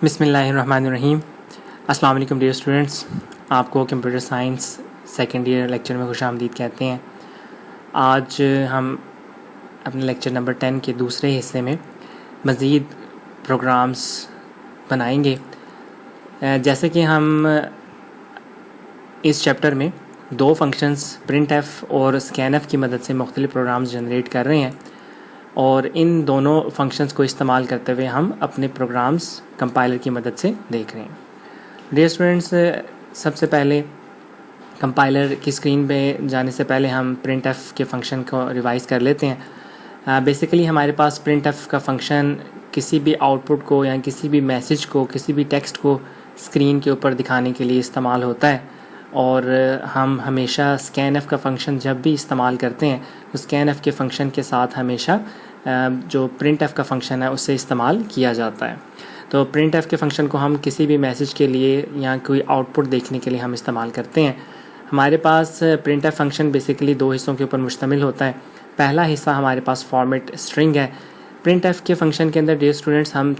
बिस्मिल्लाहिर्रहमानिर्रहीम। अस्सलाम वालेकुम डियर स्टूडेंट्स, आपको computer science second year lecture में खुशामदीद कहते हैं। आज हम अपने लेक्चर नंबर 10 के दूसरे हिस्से में मज़ीद प्रोग्राम्स बनाएंगे। जैसे कि हम इस चैप्टर में दो फंक्शंस प्रिंट एफ़ और स्कैन एफ़ की मदद से मुख्तलिफ़ प्रोग्राम्स जनरेट कर रहे हैं और इन दोनों फंक्शंस को इस्तेमाल करते हुए हम अपने प्रोग्राम्स कंपाइलर की मदद से देख रहे हैं। डियर स्टूडेंट्स, सबसे पहले कंपाइलर की स्क्रीन पे जाने से पहले हम प्रिंट एफ़ के फंक्शन को रिवाइज़ कर लेते हैं। बेसिकली हमारे पास प्रिंट एफ़ का फंक्शन किसी भी आउटपुट को या किसी भी मैसेज को, किसी भी टेक्स्ट को स्क्रीन के ऊपर दिखाने के लिए इस्तेमाल होता है और हम हमेशा स्कैन एफ़ का फंक्शन जब भी इस्तेमाल करते हैं तो स्कैन एफ़ के फंक्शन के साथ हमेशा जो प्रिंट एफ़ का फंक्शन है उससे इस्तेमाल किया जाता है। तो प्रिंट एफ़ के फंक्शन को हम किसी भी मैसेज के लिए या कोई आउटपुट देखने के लिए हम इस्तेमाल करते हैं। हमारे पास प्रिंट एफ़ फंक्शन बेसिकली दो हिस्सों के ऊपर मुश्तमिल होता है। पहला हिस्सा हमारे पास फॉर्मेट स्ट्रिंग है। प्रिंट एफ़ के फंक्शन के अंदर डियर स्टूडेंट्स हम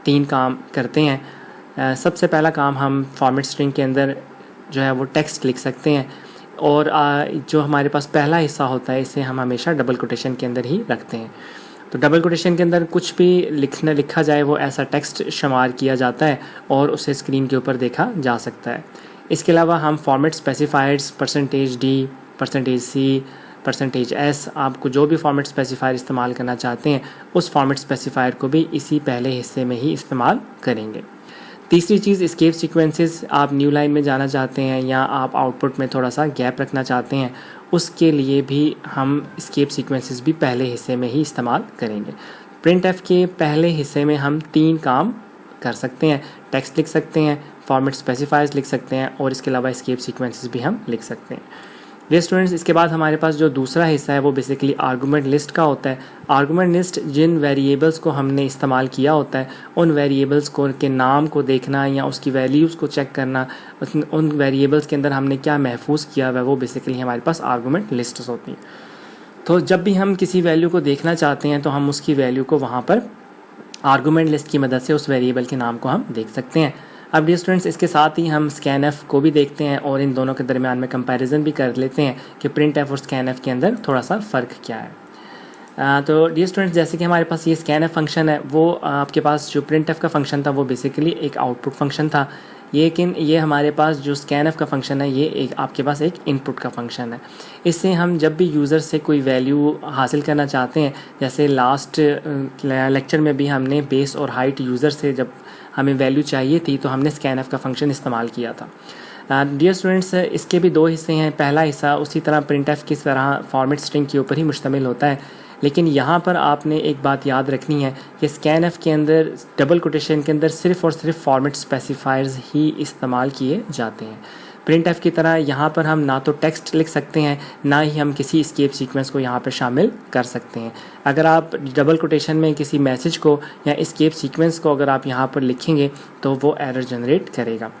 3 काम करते हैं। सबसे पहला काम हम फॉर्मेट स्ट्रिंग के अंदर जो है वो टेक्स्ट लिख सकते हैं और जो हमारे पास पहला हिस्सा होता है इसे हम हमेशा डबल कोटेशन के अंदर ही रखते हैं। तो डबल कोटेशन के अंदर कुछ भी लिखा जाए वो ऐसा टेक्स्ट शुमार किया जाता है और उसे स्क्रीन के ऊपर देखा जा सकता है। इसके अलावा हम format specifiers %d, %c, %s, आपको जो भी फॉर्मेट स्पेसिफायर इस्तेमाल करना चाहते हैं उस फॉर्मेट स्पेसिफायर को भी इसी पहले हिस्से में ही इस्तेमाल करेंगे। तीसरी चीज़ एस्केप सीक्वेंसेस, आप न्यू लाइन में जाना चाहते हैं या आप आउटपुट में थोड़ा सा गैप रखना चाहते हैं, उसके लिए भी हम एस्केप सीक्वेंसेस भी पहले हिस्से में ही इस्तेमाल करेंगे। प्रिंट एफ़ के पहले हिस्से में हम 3 काम कर सकते हैं, टेक्स्ट लिख सकते हैं, फॉर्मेट स्पेसिफायर्स लिख सकते हैं और इसके अलावा एस्केप सीक्वेंसेस भी हम लिख सकते हैं। डियर स्टूडेंट्स, इसके बाद हमारे पास जो दूसरा हिस्सा है वो बेसिकली आर्गूमेंट लिस्ट का होता है। आर्गूमेंट लिस्ट जिन वेरिएबल्स को हमने इस्तेमाल किया होता है उन वेरिएबल्स को के नाम को देखना या उसकी वैल्यूज़ को चेक करना, उन वेरिएबल्स के अंदर हमने क्या महफूज किया हुआ है वो बेसिकली हमारे पास आर्गूमेंट लिस्ट्स होती हैं। तो जब भी हम किसी वैल्यू को देखना चाहते हैं तो हम उसकी वैल्यू को वहाँ पर आर्गूमेंट लिस्ट की मदद से उस वेरिएबल के नाम को हम देख सकते हैं। अब डियर स्टूडेंट्स, इसके साथ ही हम स्कैन एफ़ को भी देखते हैं और इन दोनों के दरमियान में कंपैरिजन भी कर लेते हैं कि प्रिंट एफ़ और स्कैन एफ़ के अंदर थोड़ा सा फ़र्क क्या है। तो डियर स्टूडेंट्स, जैसे कि हमारे पास ये स्कैन एफ़ फंक्शन है वो आपके पास जो प्रिंट एफ़ का फंक्शन था वो बेसिकली एक आउटपुट फंक्शन था, लेकिन ये हमारे पास जो स्कैन एफ़ का फंक्शन है ये एक आपके पास एक इनपुट का फंक्शन है। इससे हम जब भी यूज़र से कोई वैल्यू हासिल करना चाहते हैं, जैसे लास्ट लेक्चर में भी हमने बेस और हाइट यूज़र से जब हमें वैल्यू चाहिए थी तो हमने स्कैन एफ़ का फंक्शन इस्तेमाल किया था। डियर स्टूडेंट्स, इसके भी 2 हिस्से हैं। पहला हिस्सा उसी तरह प्रिंट एफ़ की तरह फॉर्मेट स्ट्रिंग के ऊपर ही मुश्तमिल होता है, लेकिन यहाँ पर आपने एक बात याद रखनी है कि स्कैन एफ़ के अंदर डबल कोटेशन के अंदर सिर्फ़ और सिर्फ फॉर्मेट स्पेसिफायर्स ही इस्तेमाल किए जाते हैं। प्रिंट एफ़ की तरह यहाँ पर हम ना तो टेक्स्ट लिख सकते हैं ना ही हम किसी एस्केप सीक्वेंस को यहाँ पर शामिल कर सकते हैं। अगर आप डबल कोटेशन में किसी मैसेज को या एस्केप सीक्वेंस को अगर आप यहाँ पर लिखेंगे तो वो एरर जनरेट करेगा।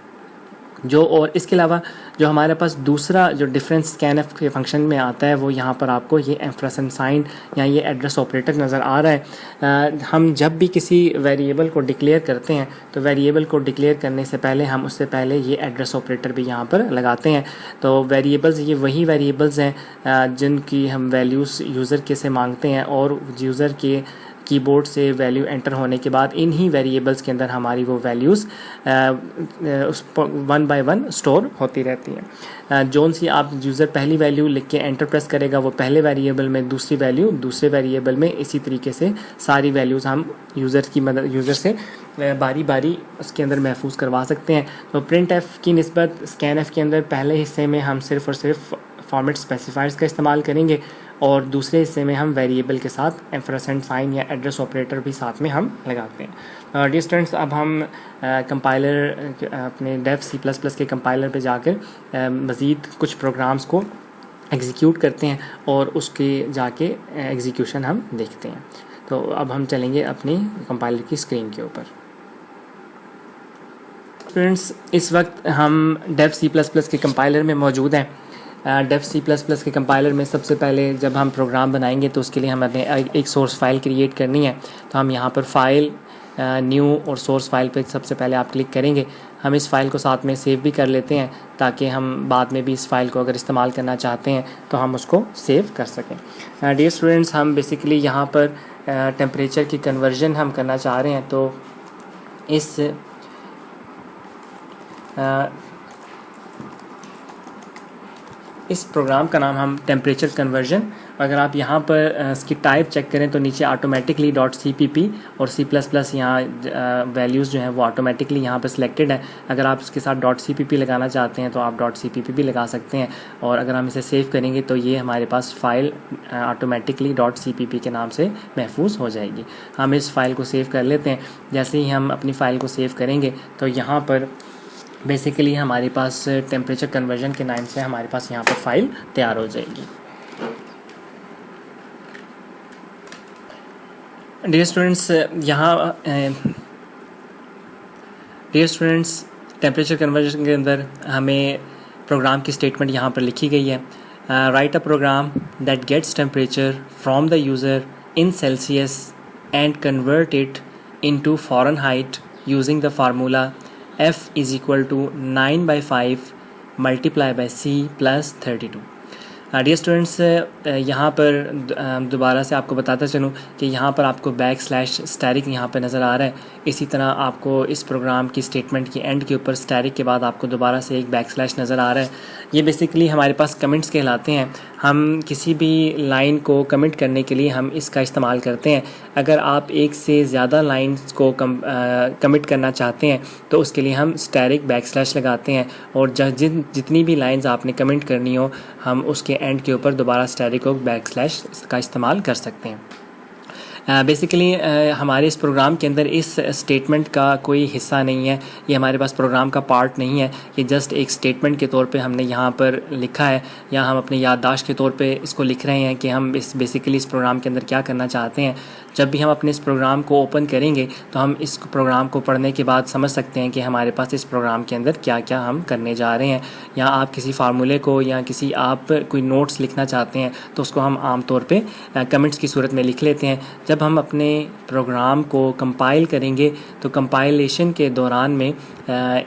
और इसके अलावा जो हमारे पास दूसरा जो डिफरेंस स्कैन एफ़ के फंक्शन में आता है वो यहाँ पर आपको ये एम्परसेंड साइन या ये एड्रेस ऑपरेटर नज़र आ रहा है। हम जब भी किसी वेरिएबल को डिक्लेयर करते हैं तो वेरिएबल को डिक्लेयर करने से पहले हम उससे पहले ये एड्रेस ऑपरेटर भी यहाँ पर लगाते हैं। तो वेरिएबल्स ये वही वेरिएबल्स हैं जिनकी हम वैल्यूज़ यूज़र के से मांगते हैं और यूज़र के कीबोर्ड से वैल्यू एंटर होने के बाद इन्हीं वेरिएबल्स के अंदर हमारी वो वैल्यूज़ 1 बाय 1 स्टोर होती रहती हैं। जोन सी आप यूज़र पहली वैल्यू लिख के एंटर प्रेस करेगा वो पहले वेरिएबल में, दूसरी वैल्यू दूसरे वेरिएबल में, इसी तरीके से सारी वैल्यूज़ हम यूज़र से बारी बारी उसके अंदर महफूज करवा सकते हैं। तो प्रिंट एफ़ की निस्बत स्कैन एफ़ के अंदर पहले हिस्से में हम सिर्फ़ और सिर्फ फॉर्मेट स्पेसिफायर्स का इस्तेमाल करेंगे और दूसरे हिस्से में हम वेरिएबल के साथ एम्परसेंड साइन या एड्रेस ऑपरेटर भी साथ में हम लगाते हैं। डियर स्टूडेंट्स, अब हम कंपाइलर अपने डेव C++ के कंपाइलर पे जाकर मज़ीद कुछ प्रोग्राम्स को एग्जीक्यूट करते हैं और उसके जाके एग्जीक्यूशन हम देखते हैं। तो अब हम चलेंगे अपनी कंपाइलर की स्क्रीन के ऊपर। स्टूडेंट्स, इस वक्त हम डेव C++ के कंपाइलर में मौजूद हैं। डेव C++ के कंपाइलर में सबसे पहले जब हम प्रोग्राम बनाएंगे तो उसके लिए हमें एक सोर्स फाइल क्रिएट करनी है। तो हम यहाँ पर फाइल न्यू और सोर्स फाइल पे सबसे पहले आप क्लिक करेंगे। हम इस फ़ाइल को साथ में सेव भी कर लेते हैं ताकि हम बाद में भी इस फ़ाइल को अगर इस्तेमाल करना चाहते हैं तो हम उसको सेव कर सकें। डियर स्टूडेंट्स, हम बेसिकली यहाँ पर टेम्परेचर की कन्वर्जन हम करना चाह रहे हैं, तो इस प्रोग्राम का नाम हम टेम्परेचर कन्वर्जन, अगर आप यहाँ पर इसकी टाइप चेक करें तो नीचे ऑटोमेटिकली .cpp और C++ यहाँ वैल्यूज़ जो हैं वो ऑटोमेटिकली यहाँ पर सिलेक्टेड है। अगर आप इसके साथ .cpp लगाना चाहते हैं तो आप .cpp भी लगा सकते हैं, और अगर हम इसे सेव करेंगे तो ये हमारे पास फ़ाइल ऑटोमेटिकली .cpp के नाम से महफूज हो जाएगी। हम इस फ़ाइल को सेव कर लेते हैं। जैसे ही हम अपनी फ़ाइल को सेव करेंगे तो यहाँ पर बेसिकली हमारे पास टेम्परेचर कन्वर्जन के नाम से हमारे पास यहाँ पर फ़ाइल तैयार हो जाएगी। डियर स्टूडेंट्स, टेम्परेचर कन्वर्जन के अंदर हमें प्रोग्राम की स्टेटमेंट यहाँ पर लिखी गई है। Write a program that gets temperature from the user in Celsius and convert it into Fahrenheit using the formula F is equal to 9/5 multiplied by C plus 32। Dear students, यहाँ पर दोबारा से आपको बताता चलूँ कि यहाँ पर आपको /* यहाँ पर नज़र आ रहा है। इसी तरह आपको इस प्रोग्राम की स्टेटमेंट की एंड के ऊपर * के बाद आपको दोबारा से एक / नज़र आ रहा है। ये बेसिकली हमारे पास कमेंट्स कहलाते हैं। हम किसी भी लाइन को कमेंट करने के लिए हम इसका इस्तेमाल करते हैं। अगर आप एक से ज़्यादा लाइंस को कमिट करना चाहते हैं तो उसके लिए हम * लगाते हैं, और जितनी भी लाइंस आपने कमेंट करनी हो हम उसके एंड के ऊपर दोबारा * को / का इस्तेमाल कर सकते हैं। बेसिकली हमारे इस प्रोग्राम के अंदर इस स्टेटमेंट का कोई हिस्सा नहीं है, ये हमारे पास प्रोग्राम का पार्ट नहीं है। ये जस्ट एक स्टेटमेंट के तौर पे हमने यहाँ पर लिखा है, या हम अपने याददाश्त के तौर पे इसको लिख रहे हैं कि हम बेसिकली इस प्रोग्राम के अंदर क्या करना चाहते हैं। जब भी हम अपने इस प्रोग्राम को ओपन करेंगे तो हम इस प्रोग्राम को पढ़ने के बाद समझ सकते हैं कि हमारे पास इस प्रोग्राम के अंदर क्या क्या हम करने जा रहे हैं। या आप किसी फार्मूले को या आप कोई नोट्स लिखना चाहते हैं तो उसको हम आम तौर पे कमेंट्स की सूरत में लिख लेते हैं। जब हम अपने प्रोग्राम को कंपाइल करेंगे तो कंपाइलेशन के दौरान में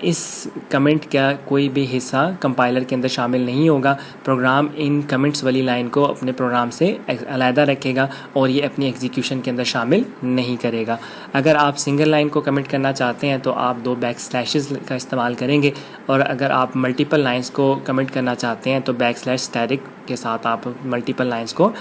इस कमेंट का कोई भी हिस्सा कंपाइलर के अंदर शामिल नहीं होगा। प्रोग्राम इन कमेंट्स वाली लाइन को अपने प्रोग्राम से अलहदा रखेगा और ये अपनी एग्जीक्यूशन के अंदर शामिल नहीं करेगा। अगर आप सिंगल लाइन को कमेंट करना चाहते हैं तो आप 2 / का इस्तेमाल करेंगे, और अगर आप मल्टीपल लाइंस को कमेंट करना चाहते हैं तो / के साथ आप मल्टीपल लाइंस को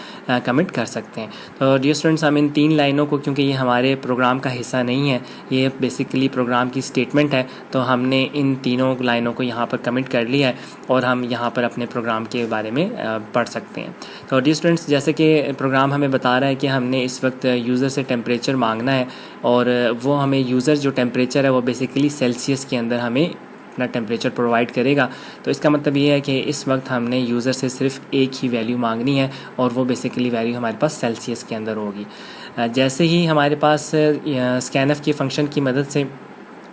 कमेंट कर सकते हैं। तो डियर स्टूडेंट्स, हम इन 3 लाइनों को, क्योंकि ये हमारे प्रोग्राम का हिस्सा नहीं है, ये बेसिकली प्रोग्राम की स्टेटमेंट है, तो हमने इन तीनों लाइनों को यहाँ पर कमेंट कर लिया है और हम यहाँ पर अपने प्रोग्राम के बारे में पढ़ सकते हैं। तो डियर स्टूडेंट्स, जैसे कि प्रोग्राम हमें बता रहा है कि हमने इस वक्त यूज़र से टेम्परेचर मांगना है, और वो हमें यूज़र जो टेम्परेचर है वो बेसिकली सेल्सियस के अंदर हमें अपना टेम्परेचर प्रोवाइड करेगा। तो इसका मतलब ये है कि इस वक्त हमने यूज़र से सिर्फ एक ही वैल्यू मांगनी है, और वो बेसिकली वैल्यू हमारे पास सेल्सियस के अंदर होगी। जैसे ही हमारे पास स्कैनफ के फंक्शन की मदद से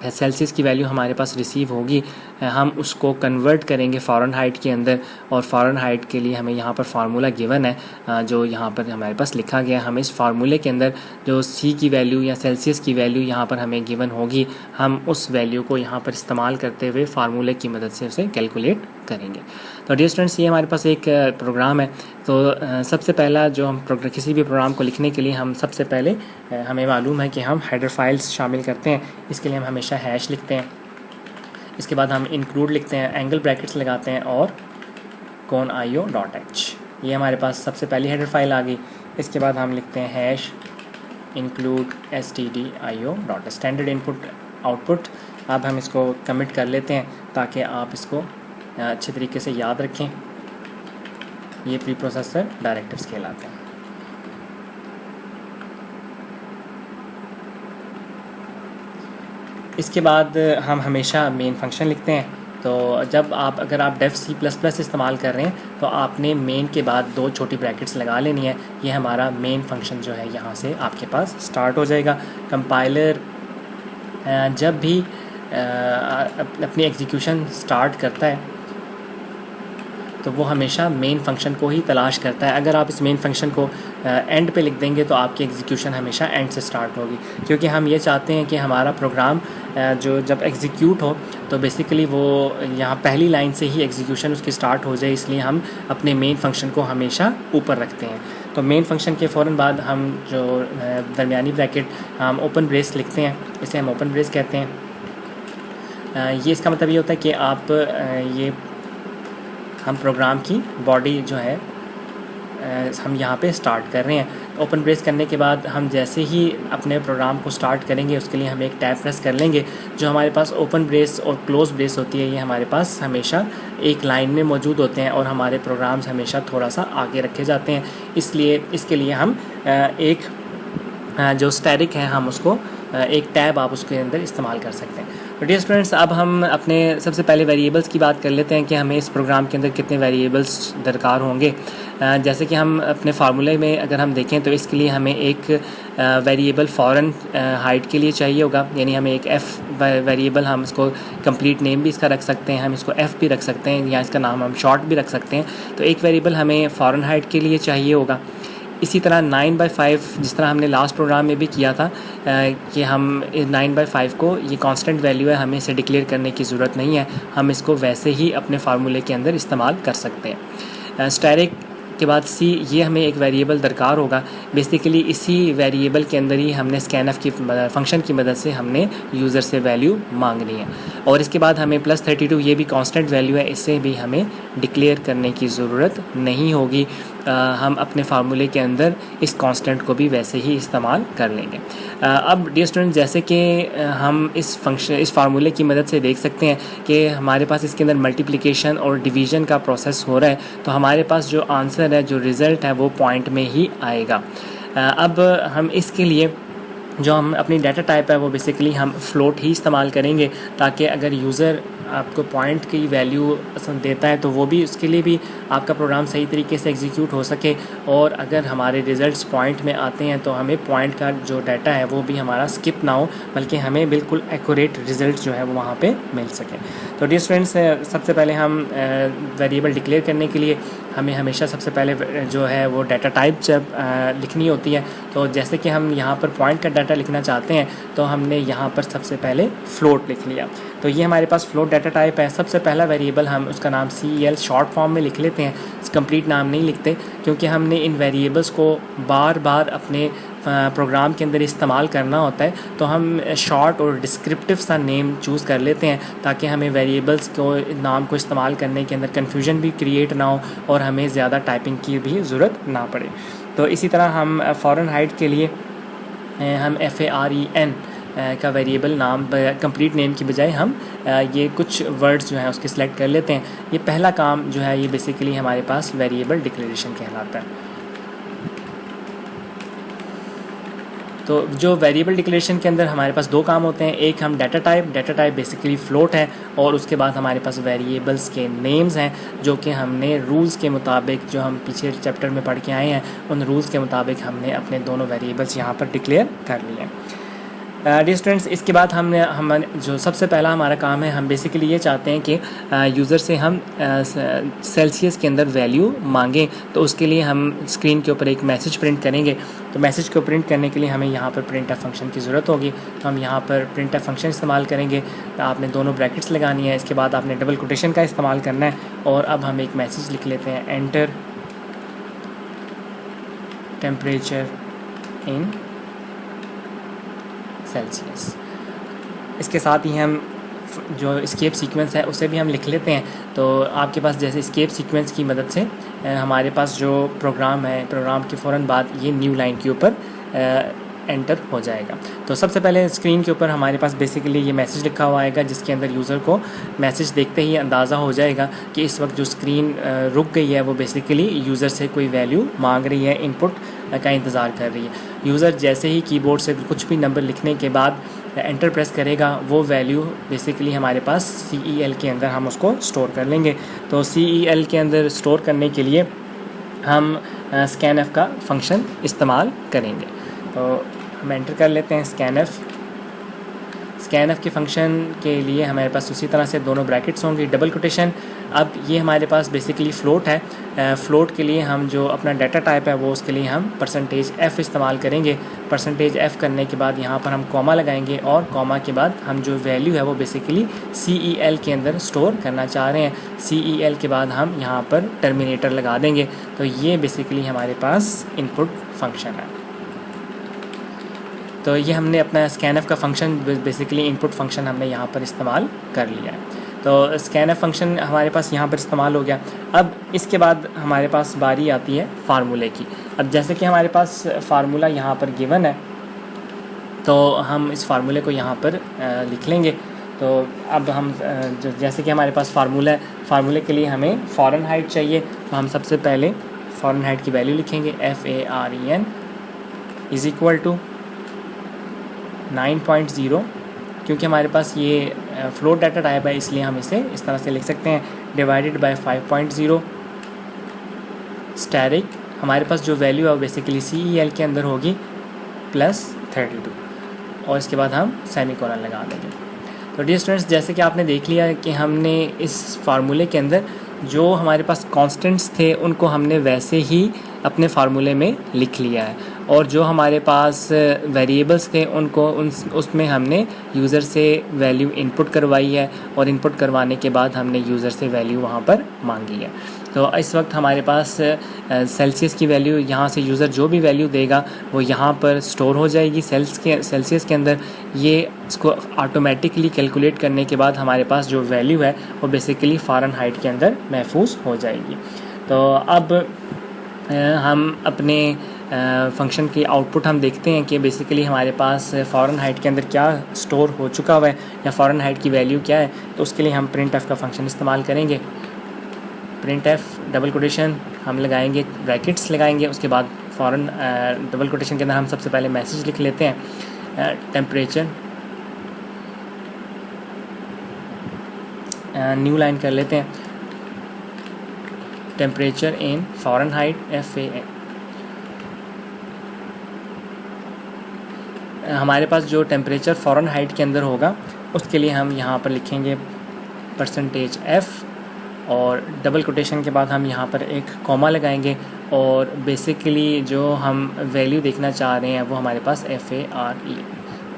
सेल्सियस की वैल्यू हमारे पास रिसीव होगी, हम उसको कन्वर्ट करेंगे फ़ारेनहाइट के अंदर, और फ़ारेनहाइट के लिए हमें यहाँ पर फार्मूला गिवन है जो यहाँ पर हमारे पास लिखा गया। हम इस फार्मूले के अंदर जो C की वैल्यू या सेल्सियस की वैल्यू यहाँ पर हमें गिवन होगी, हम उस वैल्यू को यहाँ पर इस्तेमाल करते हुए फार्मूले की मदद से उसे कैलकुलेट करेंगे। तो डियर स्टूडेंट्स, ये हमारे पास एक प्रोग्राम है। तो सबसे पहला जो हम किसी भी प्रोग्राम को लिखने के लिए हम सबसे पहले हमें मालूम है कि हम हेडर फाइल्स शामिल करते हैं। इसके लिए हम हमेशा हैश लिखते हैं, इसके बाद हम इंक्लूड लिखते हैं, एंगल ब्रैकेट्स लगाते हैं और .io.h। ये हमारे पास सबसे पहली हेडर फाइल आ गई। इसके बाद हम लिखते हैं hash include stdio. Standard input output. अब हम इसको कमिट कर लेते हैं ताकि आप इसको अच्छे तरीके से याद रखें। ये प्री प्रोसेसर डायरेक्टिव्स कहलाते हैं। इसके बाद हम हमेशा मेन फंक्शन लिखते हैं। तो अगर आप डेफ C++ इस्तेमाल कर रहे हैं तो आपने मेन के बाद 2 छोटी ब्रैकेट्स लगा लेनी है। ये हमारा मेन फंक्शन जो है यहाँ से आपके पास स्टार्ट हो जाएगा। कंपाइलर जब भी अपनी एग्जीक्यूशन स्टार्ट करता है तो वो हमेशा मेन फंक्शन को ही तलाश करता है। अगर आप इस मेन फंक्शन को एंड पे लिख देंगे तो आपकी एग्जीक्यूशन हमेशा एंड से स्टार्ट होगी, क्योंकि हम ये चाहते हैं कि हमारा प्रोग्राम जो जब एग्जीक्यूट हो तो बेसिकली वो यहाँ पहली लाइन से ही एग्जीक्यूशन उसकी स्टार्ट हो जाए, इसलिए हम अपने मेन फंक्शन को हमेशा ऊपर रखते हैं। तो मेन फंक्शन के फ़ौरन बाद हम जो दरमियानी ब्रैकेट हम ओपन ब्रेस लिखते हैं, इसे हम ओपन ब्रेस कहते हैं। ये इसका मतलब ये होता है कि आप ये हम प्रोग्राम की बॉडी जो है हम यहाँ पे स्टार्ट कर रहे हैं। ओपन ब्रेस करने के बाद हम जैसे ही अपने प्रोग्राम को स्टार्ट करेंगे उसके लिए हम एक टैब प्रेस कर लेंगे। जो हमारे पास ओपन ब्रेस और क्लोज ब्रेस होती है ये हमारे पास हमेशा एक लाइन में मौजूद होते हैं और हमारे प्रोग्राम्स हमेशा थोड़ा सा आगे रखे जाते हैं, इसलिए इसके लिए हम एक जो स्टैटिक है हम उसको एक टैब आप उसके अंदर इस्तेमाल कर सकते हैं। तो डियर स्टूडेंट्स, अब हम अपने सबसे पहले वेरिएबल्स की बात कर लेते हैं कि हमें इस प्रोग्राम के अंदर कितने वेरिएबल्स दरकार होंगे। जैसे कि हम अपने फार्मूले में अगर हम देखें तो इसके लिए हमें एक वेरिएबल फॉरेन हाइट के लिए चाहिए होगा, यानी हमें एक एफ़ वेरिएबल, हम इसको कंप्लीट नेम भी इसका रख सकते हैं, हम इसको एफ़ भी रख सकते हैं या इसका नाम हम शॉर्ट भी रख सकते हैं। तो एक वेरिएबल हमें फॉरेन हाइट के लिए चाहिए होगा। इसी तरह 9/5 जिस तरह हमने लास्ट प्रोग्राम में भी किया था कि हम 9/5 को ये कांस्टेंट वैल्यू है, हमें इसे डिक्लेयर करने की ज़रूरत नहीं है, हम इसको वैसे ही अपने फार्मूले के अंदर इस्तेमाल कर सकते हैं। स्टैटिक के बाद सी, ये हमें एक वेरिएबल दरकार होगा। बेसिकली इसी वेरिएबल के अंदर ही हमने स्कैनफ की फंक्शन की मदद से हमने यूज़र से वैल्यू मांगनी है। और इसके बाद हमें +32 ये भी कांस्टेंट वैल्यू है, इसे भी हमें डिक्लेयर करने की ज़रूरत नहीं होगी। हम अपने फार्मूले के अंदर इस कांस्टेंट को भी वैसे ही इस्तेमाल कर लेंगे। अब डियर स्टूडेंट, जैसे कि हम इस फार्मूले की मदद से देख सकते हैं कि हमारे पास इसके अंदर मल्टीप्लिकेशन और डिवीज़न का प्रोसेस हो रहा है, तो हमारे पास जो आंसर है, जो रिज़ल्ट है, वो पॉइंट में ही आएगा। अब हम इसके लिए जो हम अपनी डाटा टाइप है वो बेसिकली हम फ्लोट ही इस्तेमाल करेंगे, ताकि अगर यूज़र आपको पॉइंट की वैल्यू देता है तो वो भी, उसके लिए भी आपका प्रोग्राम सही तरीके से एग्जीक्यूट हो सके। और अगर हमारे रिज़ल्ट्स पॉइंट में आते हैं तो हमें पॉइंट का जो डाटा है वो भी हमारा स्किप ना हो, बल्कि हमें बिल्कुल एक्यूरेट रिज़ल्ट जो है वो वहाँ पे मिल सके। तो डियर स्टूडेंट्स, सबसे पहले हम वेरिएबल डिक्लेयर करने के लिए हमें हमेशा सबसे पहले जो है वो डाटा टाइप जब लिखनी होती है, तो जैसे कि हम यहाँ पर पॉइंट का डाटा लिखना चाहते हैं तो हमने यहाँ पर सबसे पहले फ्लोट लिख लिया। तो ये हमारे पास फ्लोट डाटा टाइप है। सबसे पहला वेरिएबल हम उसका नाम CEL शॉर्ट फॉर्म में लिख लेते हैं, कंप्लीट नाम नहीं लिखते, क्योंकि हमने इन वेरिएबल्स को बार बार अपने प्रोग्राम के अंदर इस्तेमाल करना होता है। तो हम शॉर्ट और डिस्क्रिप्टिव सा नेम चूज़ कर लेते हैं, ताकि हमें वेरिएबल्स को नाम को इस्तेमाल करने के अंदर कन्फ्यूजन भी क्रिएट ना हो और हमें ज़्यादा टाइपिंग की भी ज़रूरत ना पड़े। तो इसी तरह हम फॉरेन हाइट के लिए हम FAREN का वेरिएबल नाम कंप्लीट नेम की बजाय हम ये कुछ वर्ड्स जो हैं उसके सिलेक्ट कर लेते हैं। ये पहला काम जो है ये बेसिकली हमारे पास वेरिएबल डिक्लेरेशन कहलाता है। तो जो वेरिएबल डिक्लेरेशन के अंदर हमारे पास दो काम होते हैं, एक हम डाटा टाइप बेसिकली फ्लोट है, और उसके बाद हमारे पास वेरिएबल्स के नेम्स हैं, जो कि हमने रूल्स के मुताबिक, जो हम पीछे चैप्टर में पढ़ के आए हैं, उन रूल्स के मुताबिक हमने अपने दोनों वेरिएबल्स यहाँ पर डिक्लेयर कर लिए हैं। डियर स्टूडेंट्स, इसके बाद हम जो सबसे पहला हमारा काम है, हम बेसिकली ये चाहते हैं कि यूज़र से हम सेल्सियस के अंदर वैल्यू मांगें। तो उसके लिए हम स्क्रीन के ऊपर एक मैसेज प्रिंट करेंगे। तो मैसेज को प्रिंट करने के लिए हमें यहाँ पर printf फंक्शन की ज़रूरत होगी। तो हम यहाँ पर printf फंक्शन इस्तेमाल करेंगे। आपने दोनों ब्रैकेट्स लगानी है, इसके बाद आपने डबल कोटेशन का इस्तेमाल करना है। और अब हम एक मैसेज लिख लेते हैं, एंटर टेम्परेचर इन सेल्सियस। इसके साथ ही हम जो एस्केप सीक्वेंस है उसे भी हम लिख लेते हैं। तो आपके पास जैसे एस्केप सीक्वेंस की मदद से हमारे पास जो प्रोग्राम है, प्रोग्राम के फ़ौरन बाद ये न्यू लाइन के ऊपर एंटर हो जाएगा। तो सबसे पहले स्क्रीन के ऊपर हमारे पास बेसिकली ये मैसेज लिखा हुआ आएगा, जिसके अंदर यूज़र को मैसेज देखते ही अंदाज़ा हो जाएगा कि इस वक्त जो स्क्रीन रुक गई है वो बेसिकली यूज़र से कोई वैल्यू मांग रही है, इनपुट का इंतज़ार कर रही है। यूज़र जैसे ही कीबोर्ड से कुछ भी नंबर लिखने के बाद एंटर प्रेस करेगा, वो वैल्यू बेसिकली हमारे पास CEL के अंदर हम उसको स्टोर कर लेंगे। तो CEL के अंदर स्टोर करने के लिए हम scanf का फंक्शन इस्तेमाल करेंगे। तो हम एंटर कर लेते हैं स्कैनफ के फंक्शन के लिए हमारे पास उसी तरह से दोनों ब्रैकेट्स होंगी, डबल कोटेशन। अब ये हमारे पास बेसिकली फ़्लोट है। फ़्लोट के लिए हम जो अपना डाटा टाइप है वो उसके लिए हम %f इस्तेमाल करेंगे। %f करने के बाद यहाँ पर हम कॉमा लगाएंगे और कॉमा के बाद हम जो वैल्यू है वो बेसिकली CEL के अंदर स्टोर करना चाह रहे हैं। CEL के बाद हम यहाँ पर टर्मिनेटर लगा देंगे। तो ये बेसिकली हमारे पास इनपुट फंक्शन है। तो ये हमने अपना स्कैनफ का फंक्शन बेसिकली इनपुट फंक्शन हमने यहाँ पर इस्तेमाल कर लिया है। तो स्कैनफ फंक्शन हमारे पास यहाँ पर इस्तेमाल हो गया। अब इसके बाद हमारे पास बारी आती है फार्मूले की। अब जैसे कि हमारे पास फार्मूला यहाँ पर गिवन है, तो हम इस फार्मूले को यहाँ पर लिख लेंगे। तो अब हम जैसे कि हमारे पास फार्मूला है, फार्मूले के लिए हमें फ़ारेनहाइट चाहिए। तो हम सबसे पहले फ़ारेनहाइट की वैल्यू लिखेंगे FAREN इज़ इक्वल टू 9.0। क्योंकि हमारे पास ये फ्लोट डाटा टाइप है इसलिए हम इसे इस तरह से लिख सकते हैं, डिवाइडेड बाय 5.0 स्टैरिक। हमारे पास जो वैल्यू है वो बेसिकली CEL के अंदर होगी +32, और इसके बाद हम सेमीकोलन लगा देंगे। तो डियर स्टूडेंट्स, जैसे कि आपने देख लिया कि हमने इस फार्मूले के अंदर जो हमारे पास कांस्टेंट्स थे उनको हमने वैसे ही अपने फार्मूले में लिख लिया है, और जो हमारे पास वेरिएबल्स थे उनको उसमें हमने यूज़र से वैल्यू इनपुट करवाई है, और इनपुट करवाने के बाद हमने यूज़र से वैल्यू वहाँ पर मांगी है। तो इस वक्त हमारे पास सेल्सियस की वैल्यू, यहाँ से यूज़र जो भी वैल्यू देगा वो यहाँ पर स्टोर हो जाएगी सेल्सियस के अंदर। ये इसको ऑटोमेटिकली कैलकुलेट करने के बाद हमारे पास जो वैल्यू है वो बेसिकली फ़ारेनहाइट के अंदर महफूज हो जाएगी। तो अब हम अपने फंक्शन की आउटपुट हम देखते हैं कि बेसिकली हमारे पास फ़ारेनहाइट के अंदर क्या स्टोर हो चुका हुआ है या फ़ारेनहाइट की वैल्यू क्या है। तो उसके लिए हम printf का फंक्शन इस्तेमाल करेंगे। printf डबल कोटेशन हम लगाएंगे, ब्रैकेट्स लगाएंगे, उसके बाद फ़ॉरेन डबल कोटेशन के अंदर हम सबसे पहले मैसेज लिख लेते हैं, टेम्परेचर, न्यू लाइन कर लेते हैं, टेम्परेचर इन फ़ारेनहाइट FAN। हमारे पास जो टेम्परेचर फ़ारेनहाइट के अंदर होगा उसके लिए हम यहाँ पर लिखेंगे %f, और डबल कोटेशन के बाद हम यहाँ पर एक कॉमा लगाएंगे, और बेसिकली जो हम वैल्यू देखना चाह रहे हैं वो हमारे पास FARE,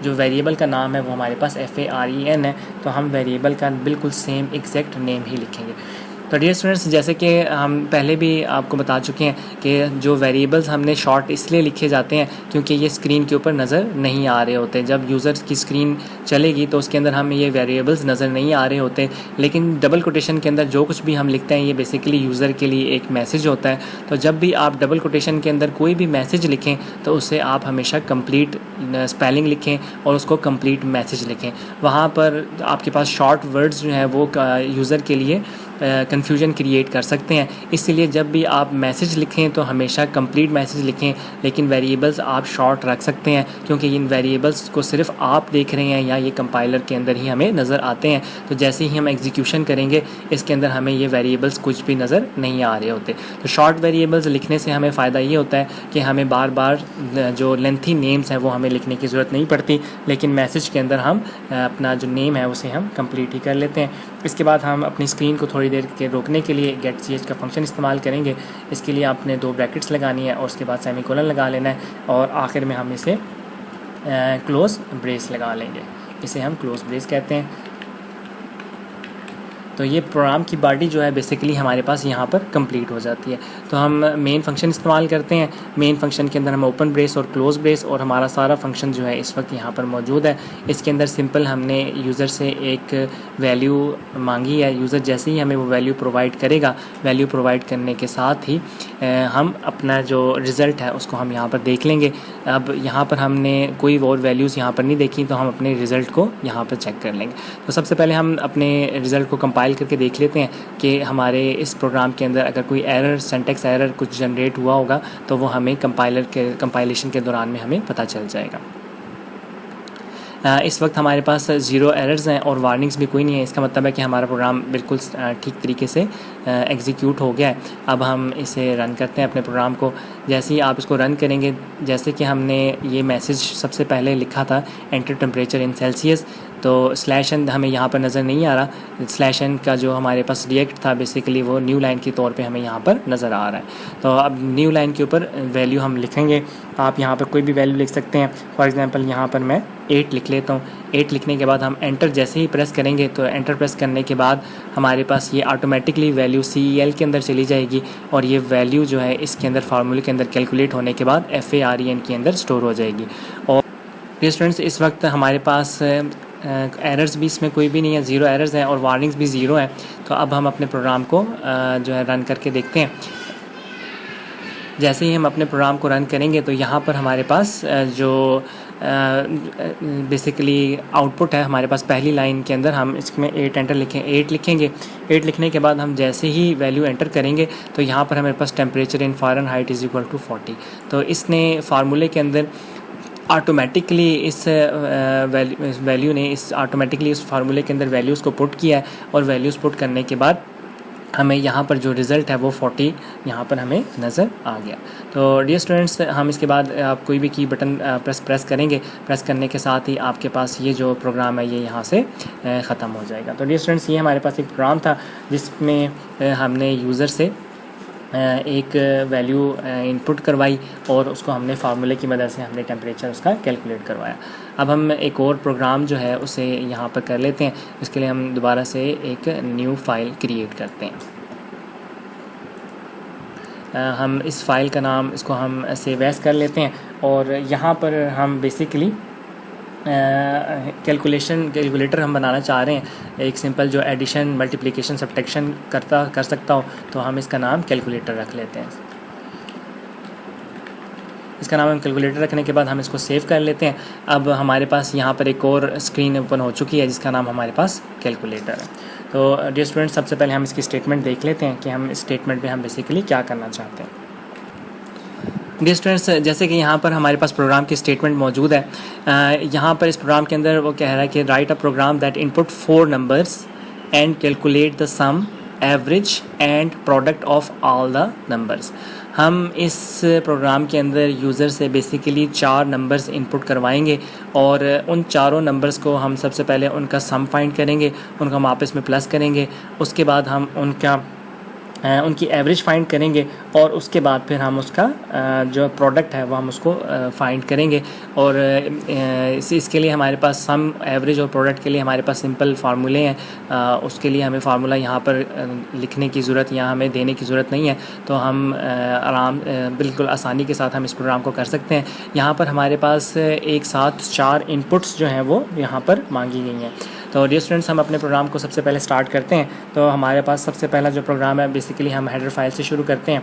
जो वेरिएबल का नाम है वो हमारे पास FAREN है। तो हम वेरिएबल का बिल्कुल सेम एग्जैक्ट नेम ही लिखेंगे। तो डियर स्टूडेंट्स, जैसे कि हम पहले भी आपको बता चुके हैं कि जो वेरिएबल्स हमने शॉर्ट इसलिए लिखे जाते हैं क्योंकि ये स्क्रीन के ऊपर नज़र नहीं आ रहे होते। जब यूज़र की स्क्रीन चलेगी तो उसके अंदर हमें ये वेरिएबल्स नज़र नहीं आ रहे होते, लेकिन डबल कोटेशन के अंदर जो कुछ भी हम लिखते हैं ये बेसिकली यूज़र के लिए एक मैसेज होता है। तो जब भी आप डबल कोटेशन के अंदर कोई भी मैसेज लिखें तो उसे आप हमेशा कंप्लीट स्पेलिंग लिखें और उसको कंप्लीट मैसेज लिखें। वहाँ पर आपके पास शॉर्ट वर्ड्स जो हैं वो यूज़र के लिए कन्फ्यूजन क्रिएट कर सकते हैं। इसलिए जब भी आप मैसेज लिखें तो हमेशा कंप्लीट मैसेज लिखें, लेकिन वेरिएबल्स आप शॉर्ट रख सकते हैं क्योंकि इन वेरिएबल्स को सिर्फ आप देख रहे हैं या ये कंपाइलर के अंदर ही हमें नज़र आते हैं। तो जैसे ही हम एग्जीक्यूशन करेंगे इसके अंदर हमें ये वेरिएबल्स कुछ भी नज़र नहीं आ रहे होते। तो शॉर्ट वेरिएबल्स लिखने से हमें फ़ायदा ये होता है कि हमें बार बार जो लेंथी नेम्स हैं वो हमें लिखने की ज़रूरत नहीं पड़ती, लेकिन मैसेज के अंदर हम अपना जो नेम है उसे हम कंप्लीट ही कर लेते हैं। इसके बाद हम अपनी स्क्रीन को थोड़ी देर के रोकने के लिए getch का फंक्शन इस्तेमाल करेंगे। इसके लिए आपने 2 ब्रैकेट्स लगानी है और उसके बाद सेमीकोलन लगा लेना है, और आखिर में हम इसे क्लोज ब्रेस लगा लेंगे। इसे हम क्लोज ब्रेस कहते हैं। तो ये प्रोग्राम की बॉडी जो है बेसिकली हमारे पास यहाँ पर कंप्लीट हो जाती है। तो हम मेन फंक्शन इस्तेमाल करते हैं। मेन फंक्शन के अंदर हम ओपन ब्रेस और क्लोज ब्रेस और हमारा सारा फंक्शन जो है इस वक्त यहाँ पर मौजूद है। इसके अंदर सिंपल हमने यूज़र से एक वैल्यू मांगी है। यूज़र जैसे ही हमें वो वैल्यू प्रोवाइड करेगा, वैल्यू प्रोवाइड करने के साथ ही हम अपना जो रिज़ल्ट है उसको हम यहाँ पर देख लेंगे। अब यहाँ पर हमने कोई और वैल्यूज़ यहाँ पर नहीं देखी, तो हम अपने रिज़ल्ट को यहाँ पर चेक कर लेंगे। तो सबसे पहले हम अपने रिज़ल्ट को कंपाइल करके देख लेते हैं कि हमारे इस प्रोग्राम के अंदर अगर कोई एरर, सिंटैक्स एरर कुछ जनरेट हुआ होगा तो वो हमें कंपाइलेशन के दौरान में हमें पता चल जाएगा। इस वक्त हमारे पास 0 एरर्स हैं और वार्निंग्स भी कोई नहीं है। इसका मतलब है कि हमारा प्रोग्राम बिल्कुल ठीक तरीके से एग्जीक्यूट हो गया है। अब हम इसे रन करते हैं अपने प्रोग्राम को। जैसे ही आप इसको रन करेंगे, जैसे कि हमने ये मैसेज सबसे पहले लिखा था एंटर टेम्परेचर इन सेल्सियस, तो स्लैश एन हमें यहाँ पर नज़र नहीं आ रहा। स्लैश एन का जो हमारे पास रिएक्ट था बेसिकली वो न्यू लाइन के तौर पे हमें यहाँ पर नज़र आ रहा है। तो अब न्यू लाइन के ऊपर वैल्यू हम लिखेंगे। आप यहाँ पर कोई भी वैल्यू लिख सकते हैं। फॉर एग्ज़ाम्पल यहाँ पर मैं 8 लिख लेता हूँ। 8 लिखने के बाद हम एंटर जैसे ही प्रेस करेंगे तो एंटर प्रेस करने के बाद हमारे पास ये ऑटोमेटिकली वैल्यू CEL के अंदर चली जाएगी और ये वैल्यू जो है इसके अंदर फार्मूले के अंदर कैलकुलेट होने के बाद FAREN के अंदर स्टोर हो जाएगी। और स्टूडेंट्स इस वक्त हमारे पास एरर्स भी इसमें कोई भी नहीं है, 0 एरर्स हैं और वार्निंग्स भी 0 है। तो अब हम अपने प्रोग्राम को जो है रन करके देखते हैं। जैसे ही हम अपने प्रोग्राम को रन करेंगे तो यहाँ पर हमारे पास जो बेसिकली आउटपुट है हमारे पास पहली लाइन के अंदर हम इसमें 8 लिखेंगे। 8 लिखने के बाद हम जैसे ही वैल्यू एंटर करेंगे तो यहाँ पर हमारे पास temperature in Fahrenheit is equal to 40। तो इसने फार्मूले के अंदर ऑटोमेटिकली इस वैल्यू ने इस ऑटोमेटिकली इस फार्मूले के अंदर वैल्यूज़ को पुट किया है और वैल्यूज़ पुट करने के बाद हमें यहाँ पर जो रिज़ल्ट है वो 40 यहाँ पर हमें नज़र आ गया। तो डियर स्टूडेंट्स, हम इसके बाद आप कोई भी की बटन प्रेस करेंगे। प्रेस करने के साथ ही आपके पास ये जो प्रोग्राम है ये यहाँ से ख़त्म हो जाएगा। तो डियर स्टूडेंट्स, ये हमारे पास एक प्रोग्राम था जिसमें हमने यूज़र से एक वैल्यू इनपुट करवाई और उसको हमने फार्मूले की मदद से हमने टेम्परेचर उसका कैलकुलेट करवाया। अब हम एक और प्रोग्राम जो है उसे यहाँ पर कर लेते हैं। इसके लिए हम दोबारा से एक न्यू फाइल क्रिएट करते हैं। हम इस फाइल का नाम इसको हम सेव एज़ कर लेते हैं और यहाँ पर हम बेसिकली कैलकुलेटर हम बनाना चाह रहे हैं। एक सिंपल जो एडिशन, मल्टीप्लिकेशन, सब्ट्रैक्शन कर सकता हो, तो हम इसका नाम कैलकुलेटर रख लेते हैं। इसका नाम हम कैलकुलेटर रखने के बाद हम इसको सेव कर लेते हैं। अब हमारे पास यहाँ पर एक और स्क्रीन ओपन हो चुकी है जिसका नाम हमारे पास कैलकुलेटर है। तो डियर स्टूडेंट्स, सबसे पहले हम इसकी स्टेटमेंट देख लेते हैं कि हम इस स्टेटमेंट में हम बेसिकली क्या करना चाहते हैं। डियर स्टूडेंट्स, जैसे कि यहाँ पर हमारे पास प्रोग्राम की स्टेटमेंट मौजूद है। यहाँ पर इस प्रोग्राम के अंदर वो कह रहा है कि write a program that input 4 numbers and calculate the sum, average and product of all the numbers. हम इस प्रोग्राम के अंदर यूज़र से बेसिकली 4 नंबर्स इनपुट करवाएंगे और उन चारों नंबर्स को हम सबसे पहले उनका सम फाइंड करेंगे, उनका हम आपस में प्लस करेंगे। उसके बाद हम उनकी एवरेज फाइंड करेंगे और उसके बाद फिर हम उसका जो प्रोडक्ट है वो हम उसको फाइंड करेंगे। और इसके लिए हमारे पास सम, एवरेज और प्रोडक्ट के लिए हमारे पास सिंपल फार्मूले हैं। उसके लिए हमें फार्मूला यहाँ पर लिखने की ज़रूरत या हमें देने की ज़रूरत नहीं है। तो हम बिल्कुल आसानी के साथ हम इस प्रोग्राम को कर सकते हैं। यहाँ पर हमारे पास एक साथ 4 इनपुट्स जो हैं वो यहाँ पर मांगी गई हैं। तो डियर स्टूडेंट्स, हम अपने प्रोग्राम को सबसे पहले स्टार्ट करते हैं। तो हमारे पास सबसे पहला जो प्रोग्राम है बेसिकली हम हेडर फाइल से शुरू करते हैं।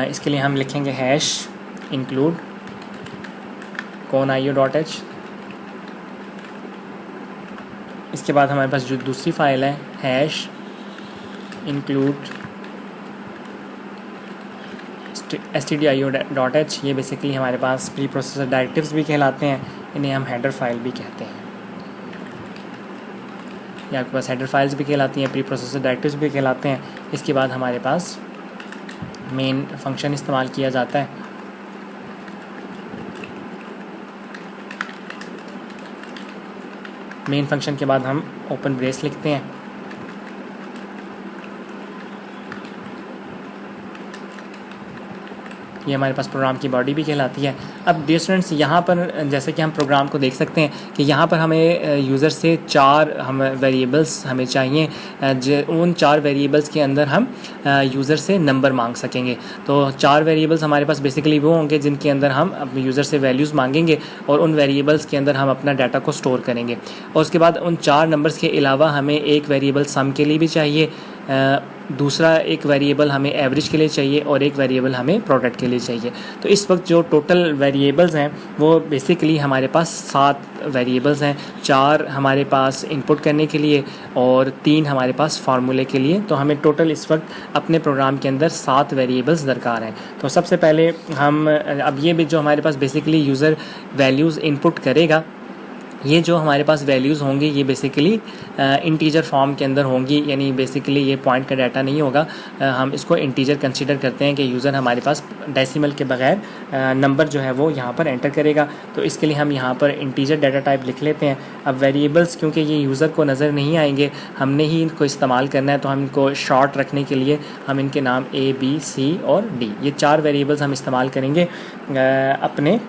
इसके लिए हम लिखेंगे हैश इंक्लूड conio.h। इसके बाद हमारे पास जो दूसरी फाइल है हैश इंक्लूड stdio.h। ये बेसिकली हमारे पास प्री प्रोसेसर डायरेक्टिव्स भी कहलाते हैं, इन्हें हम हेडर फाइल भी कहते हैं। ये आपके पास हेडर फाइल्स भी कहलाती हैं, प्री प्रोसेसर डायरेक्टिव्स भी कहलाते हैं। इसके बाद हमारे पास मेन फंक्शन इस्तेमाल किया जाता है। मेन फंक्शन के बाद हम ओपन ब्रेस लिखते हैं। ये हमारे पास प्रोग्राम की बॉडी भी कहलाती है। अब डियर स्टूडेंट्स, यहाँ पर जैसे कि हम प्रोग्राम को देख सकते हैं कि यहाँ पर हमें यूज़र से 4 वेरिएबल्स हमें चाहिए। उन 4 वेरिएबल्स के अंदर हम यूज़र से नंबर मांग सकेंगे। तो 4 वेरिएबल्स हमारे पास बेसिकली वो होंगे जिनके अंदर हम अपने यूज़र से वैल्यूज़ मांगेंगे और उन वेरिएबल्स के अंदर हम अपना डाटा को स्टोर करेंगे। और उसके बाद उन 4 नंबर्स के अलावा हमें एक वेरिएबल सम के लिए भी चाहिए, दूसरा एक वेरिएबल हमें एवरेज के लिए चाहिए और एक वेरिएबल हमें प्रोडक्ट के लिए चाहिए। तो इस वक्त जो टोटल वेरिएबल्स हैं वो बेसिकली हमारे पास 7 वेरिएबल्स हैं। 4 हमारे पास इनपुट करने के लिए और 3 हमारे पास फार्मूले के लिए। तो हमें टोटल इस वक्त अपने प्रोग्राम के अंदर 7 वेरिएबल्स दरकार हैं। तो सबसे पहले हम अब ये भी जो हमारे पास बेसिकली यूज़र वैल्यूज़ इनपुट करेगा, ये जो हमारे पास वैल्यूज़ होंगी ये बेसिकली इंटीजर फॉर्म के अंदर होंगी, यानी बेसिकली ये पॉइंट का डाटा नहीं होगा। हम इसको इंटीजर कंसीडर करते हैं कि यूज़र हमारे पास डेसिमल के बगैर नंबर जो है वो यहाँ पर एंटर करेगा। तो इसके लिए हम यहाँ पर इंटीजर डाटा टाइप लिख लेते हैं। अब वेरिएबल्स क्योंकि ये यूज़र को नज़र नहीं आएंगे, हमने ही इनको इस्तेमाल करना है, तो हम इनको शॉर्ट रखने के लिए हम इनके नाम A, B, C और D, ये 4 वेरिएबल्स हम इस्तेमाल करेंगे अपने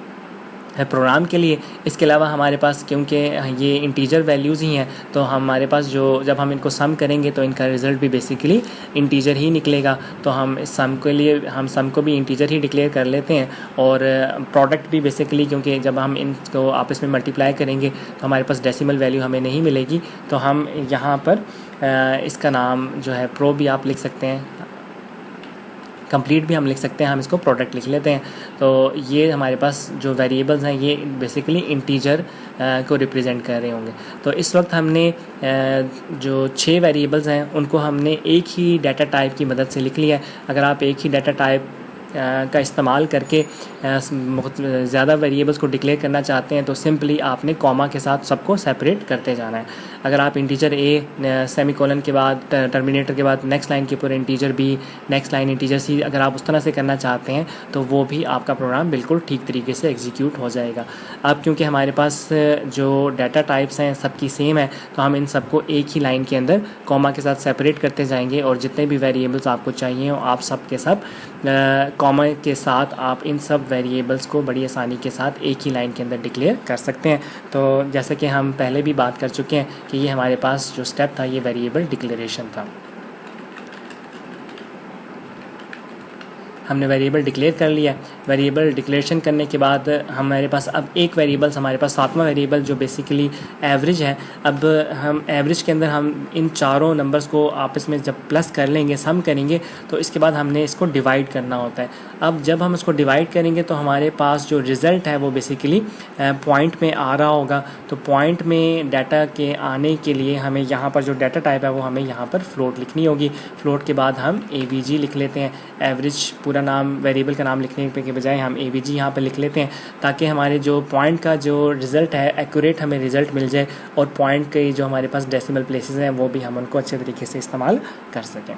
प्रोग्राम के लिए। इसके अलावा हमारे पास क्योंकि ये इंटीजर वैल्यूज़ ही हैं, तो हमारे पास जो जब हम इनको सम करेंगे तो इनका रिज़ल्ट भी बेसिकली इंटीजर ही निकलेगा। तो हम इस सम के लिए हम सम को भी इंटीजर ही डिक्लेयर कर लेते हैं, और प्रोडक्ट भी बेसिकली क्योंकि जब हम इनको आपस में मल्टीप्लाई करेंगे तो हमारे पास डेसिमल वैल्यू हमें नहीं मिलेगी। तो हम यहाँ पर इसका नाम जो है प्रो भी आप लिख सकते हैं, कंप्लीट भी हम लिख सकते हैं, हम इसको प्रोडक्ट लिख लेते हैं। तो ये हमारे पास जो वेरिएबल्स हैं ये बेसिकली इंटीजर को रिप्रेजेंट कर रहे होंगे। तो इस वक्त हमने जो 6 वेरिएबल्स हैं उनको हमने एक ही डाटा टाइप की मदद से लिख लिया है। अगर आप एक ही डाटा टाइप का इस्तेमाल करके बहुत ज़्यादा वेरिएबल्स को डिक्लेयर करना चाहते हैं तो सिंपली आपने कॉमा के साथ सबको सेपरेट करते जाना है। अगर आप इंटीजर A सेमीकोलन के बाद टर्मिनेटर के बाद नेक्स्ट लाइन के ऊपर integer B, next line integer C, अगर आप उस तरह से करना चाहते हैं तो वो भी आपका प्रोग्राम बिल्कुल ठीक तरीके से एग्जीक्यूट हो जाएगा। अब क्योंकि हमारे पास जो डाटा टाइप्स हैं सबकी सेम है, तो हम इन सबको एक ही लाइन के अंदर कॉमा के साथ सेपरेट करते जाएंगे, और जितने भी वेरिएबल्स आपको चाहिए हो आप सब के सब कॉमा के साथ आप इन सब वेरिएबल्स को बड़ी आसानी के साथ एक ही लाइन के अंदर डिक्लेयर कर सकते हैं। तो जैसे कि हम पहले भी बात कर चुके हैं कि ये हमारे पास जो स्टेप था ये वेरिएबल डिक्लेरेशन था। हमने वेरिएबल डिक्लेयर कर लिया। वेरिएबल डिक्लेरेशन करने के बाद हमारे पास अब एक वेरिएबल्स हमारे पास 7वां वेरिएबल जो बेसिकली एवरेज है। अब हम एवरेज के अंदर हम इन चारों नंबर्स को आपस में जब प्लस कर लेंगे, सम करेंगे, तो इसके बाद हमने इसको डिवाइड करना होता है। अब जब हम इसको डिवाइड करेंगे तो हमारे पास जो रिज़ल्ट है वो बेसिकली पॉइंट में आ रहा होगा। तो पॉइंट में डाटा के आने के लिए हमें यहाँ पर जो डाटा टाइप है वो हमें यहाँ पर फ्लोट लिखनी होगी। फ्लोट के बाद हम AVG लिख लेते हैं। एवरेज पूरा नाम वेरिएबल का नाम लिखने के बजाय हम AVG यहाँ पर लिख लेते हैं, ताकि हमारे जो पॉइंट का जो रिज़ल्ट है एक्यूरेट हमें रिज़ल्ट मिल जाए, और पॉइंट के जो हमारे पास डेसिमल प्लेसेस हैं वो भी हम उनको अच्छे तरीके से इस्तेमाल कर सकें।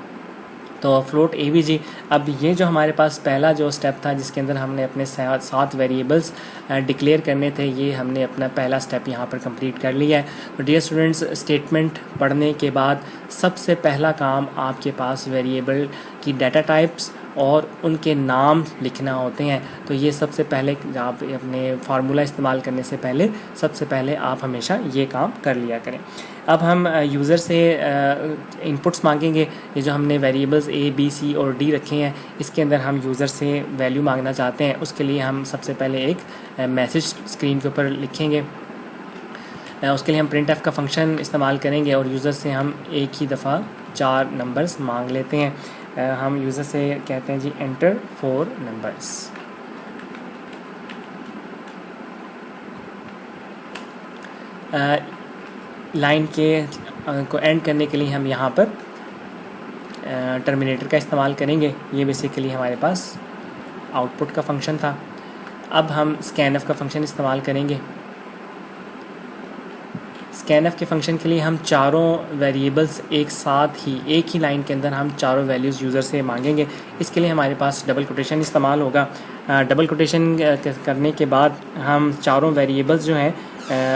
तो फ्लोट AVG। अब ये जो हमारे पास पहला जो स्टेप था जिसके अंदर हमने अपने 7 वेरिएबल्स डिक्लेयर करने थे, ये हमने अपना पहला स्टेप यहाँ पर कंप्लीट कर लिया है। तो डियर स्टूडेंट्स, स्टेटमेंट पढ़ने के बाद सबसे पहला काम आपके पास वेरिएबल की डाटा टाइप्स और उनके नाम लिखना होते हैं। तो ये सबसे पहले आप अपने फार्मूला इस्तेमाल करने से पहले सबसे पहले आप हमेशा ये काम कर लिया करें। अब हम यूज़र से इनपुट्स मांगेंगे। ये जो हमने वेरिएबल्स A, B, C और D रखे हैं, इसके अंदर हम यूज़र से वैल्यू मांगना चाहते हैं। उसके लिए हम सबसे पहले एक मैसेज स्क्रीन के ऊपर लिखेंगे। उसके लिए हम printf का फंक्शन इस्तेमाल करेंगे और यूज़र से हम एक ही दफ़ा 4 नंबर्स मांग लेते हैं। हम यूज़र से कहते हैं जी एंटर 4 नंबर्स। लाइन के को एंड करने के लिए हम यहाँ पर टर्मिनेटर का इस्तेमाल करेंगे। ये बेसिकली हमारे पास आउटपुट का फंक्शन था। अब हम स्कैनफ का फंक्शन इस्तेमाल करेंगे। स्कैनफ के फंक्शन के लिए हम चारों वेरिएबल्स एक साथ ही एक ही लाइन के अंदर हम चारों वैल्यूज़ यूज़र से मांगेंगे। इसके लिए हमारे पास डबल कोटेशन इस्तेमाल होगा। डबल कोटेशन करने के बाद हम चारों वेरिएबल्स जो हैं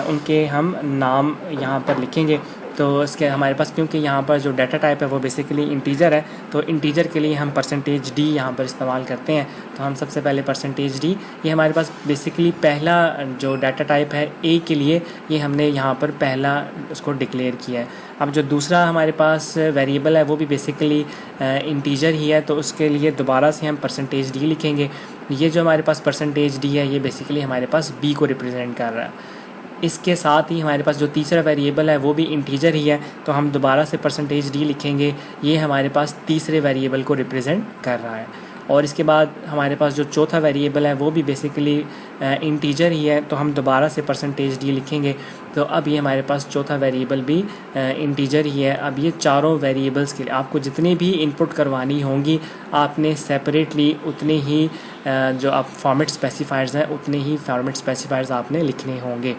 उनके हम नाम यहाँ पर लिखेंगे। तो इसके हमारे पास क्योंकि यहाँ पर जो डाटा टाइप है वो बेसिकली इंटीजर है, तो इंटीजर के लिए हम %d यहाँ पर इस्तेमाल करते हैं। तो हम सबसे पहले %d, ये हमारे पास बेसिकली पहला जो डाटा टाइप है A के लिए, ये हमने यहाँ पर पहला उसको डिक्लेयर किया है। अब जो दूसरा हमारे पास वेरिएबल है वो भी बेसिकली इंटीजर ही है, तो उसके लिए दोबारा से हम %d लिखेंगे। ये जो हमारे पास %d है ये बेसिकली हमारे पास B को रिप्रेजेंट कर रहा है। इसके साथ ही हमारे पास जो तीसरा वेरिएबल है वो भी इंटीजर ही है, तो हम दोबारा से %d लिखेंगे। ये हमारे पास तीसरे वेरिएबल को रिप्रेजेंट कर रहा है। और इसके बाद हमारे पास जो चौथा वेरिएबल है वो भी बेसिकली इंटीजर ही है, तो हम दोबारा से %d लिखेंगे। तो अब ये हमारे पास चौथा वेरिएबल भी इंटीजर ही है। अब ये चारों वेरिएबल्स के लिए आपको जितनी भी इनपुट करवानी होंगी आपने सेपरेटली उतने ही जो आप फॉर्मेट स्पेसिफायर्स हैं उतने ही फॉर्मेट स्पेसिफायर्स आपने लिखने होंगे।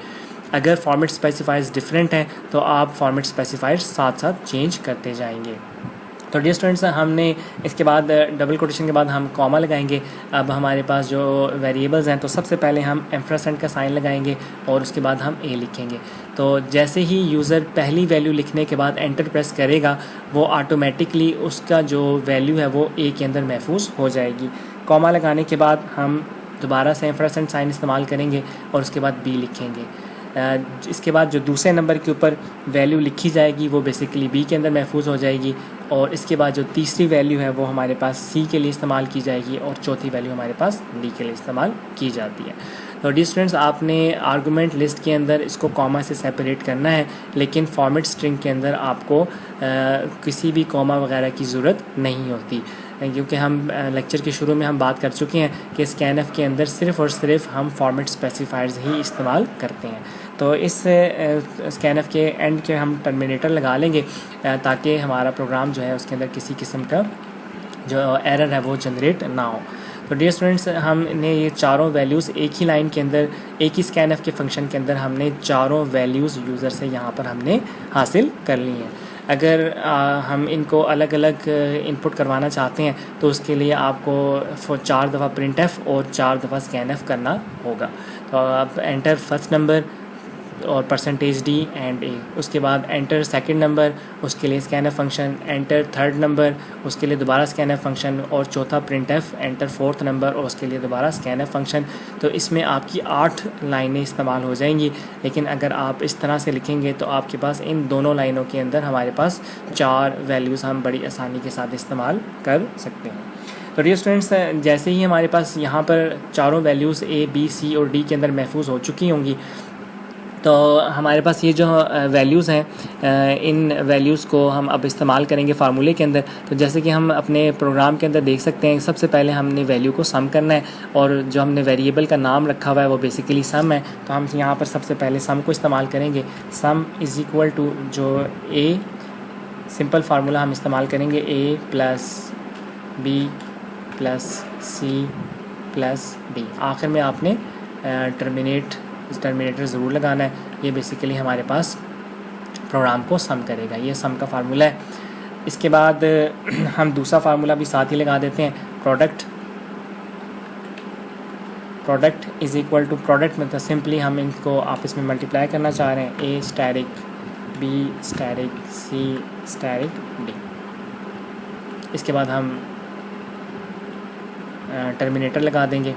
अगर फॉर्मेट स्पेसिफायर्स डिफरेंट हैं तो आप फॉर्मेट स्पेसिफायर्स साथ साथ चेंज करते जाएंगे। तो डियर स्टूडेंट्स, हमने इसके बाद डबल कोटेशन के बाद हम कॉमा लगाएंगे। अब हमारे पास जो वेरिएबल्स हैं तो सबसे पहले हम एम्परसेंड का साइन लगाएंगे और उसके बाद हम ए लिखेंगे। तो जैसे ही यूज़र पहली वैल्यू लिखने के बाद एंटर प्रेस करेगा वो ऑटोमेटिकली उसका जो वैल्यू है वो ए के अंदर महफूज हो जाएगी। कॉमा लगाने के बाद हम दोबारा से एम्परसेंड साइन इस्तेमाल करेंगे और उसके बाद बी लिखेंगे। इसके बाद जो दूसरे नंबर के ऊपर वैल्यू लिखी जाएगी वो बेसिकली बी के अंदर महफूज हो जाएगी और इसके बाद जो तीसरी वैल्यू है वो हमारे पास सी के लिए इस्तेमाल की जाएगी और चौथी वैल्यू हमारे पास डी के लिए इस्तेमाल की जाती है। तो डियर स्टूडेंट्स, आपने आर्गूमेंट लिस्ट के अंदर इसको कॉमा से सेपरेट करना है, लेकिन फॉर्मेट स्ट्रिंग के अंदर आपको किसी भी कॉमा वगैरह की ज़रूरत नहीं होती, क्योंकि हम लेक्चर के शुरू में हम बात कर चुके हैं कि स्कैनफ के अंदर सिर्फ़ और सिर्फ हम फॉर्मेट स्पेसिफायर्स ही इस्तेमाल करते हैं। तो इस स्कैनफ के एंड के हम टर्मिनेटर लगा लेंगे ताकि हमारा प्रोग्राम जो है उसके अंदर किसी किस्म का जो एरर है वो जनरेट ना हो। तो डियर स्टूडेंट्स, हमने ये चारों वैल्यूज़ एक ही लाइन के अंदर, एक ही स्कैनफ के फंक्शन के अंदर हमने चारों वैल्यूज़ यूज़र से यहाँ पर हमने हासिल कर ली हैं। अगर हम इनको अलग अलग इनपुट करवाना चाहते हैं तो उसके लिए आपको 4 दफ़ा printf और 4 दफ़ा scanf करना होगा। तो आप एंटर फर्स्ट नंबर और %d एंड ए, उसके बाद एंटर सेकंड नंबर, उसके लिए scanf function, enter third number, उसके लिए दोबारा स्कैनफ फंक्शन और चौथा printf, एंटर फोर्थ नंबर और उसके लिए दोबारा स्कैनफ फंक्शन। तो इसमें आपकी 8 लाइनें इस्तेमाल हो जाएंगी, लेकिन अगर आप इस तरह से लिखेंगे तो आपके पास इन दोनों लाइनों के अंदर हमारे पास 4 वैल्यूज़ हम बड़ी आसानी के साथ इस्तेमाल कर सकते हैं। तो डियर स्टूडेंट्स, जैसे ही हमारे पास यहाँ पर चारों वैल्यूज़ ए बी सी और डी के अंदर महफूज हो चुकी होंगी तो हमारे पास ये जो वैल्यूज़ हैं इन वैल्यूज़ को हम अब इस्तेमाल करेंगे फार्मूले के अंदर। तो जैसे कि हम अपने प्रोग्राम के अंदर देख सकते हैं, सबसे पहले हमने वैल्यू को सम करना है और जो हमने वेरिएबल का नाम रखा हुआ है वो बेसिकली सम है। तो हम यहाँ पर सबसे पहले सम को इस्तेमाल करेंगे। सम इज़ इक्वल टू जो ए, सिंपल फार्मूला हम इस्तेमाल करेंगे A plus B plus C plus D. आखिर में आपने टर्मिनेटर ज़रूर लगाना है। ये बेसिकली हमारे पास प्रोग्राम को सम करेगा, ये सम का फार्मूला है। इसके बाद हम दूसरा फार्मूला भी साथ ही लगा देते हैं, product is equal to product मतलब सिंपली हम इनको आपस में मल्टीप्लाई करना चाह रहे हैं, A asterisk B asterisk C asterisk D. इसके बाद हम टर्मिनेटर लगा देंगे।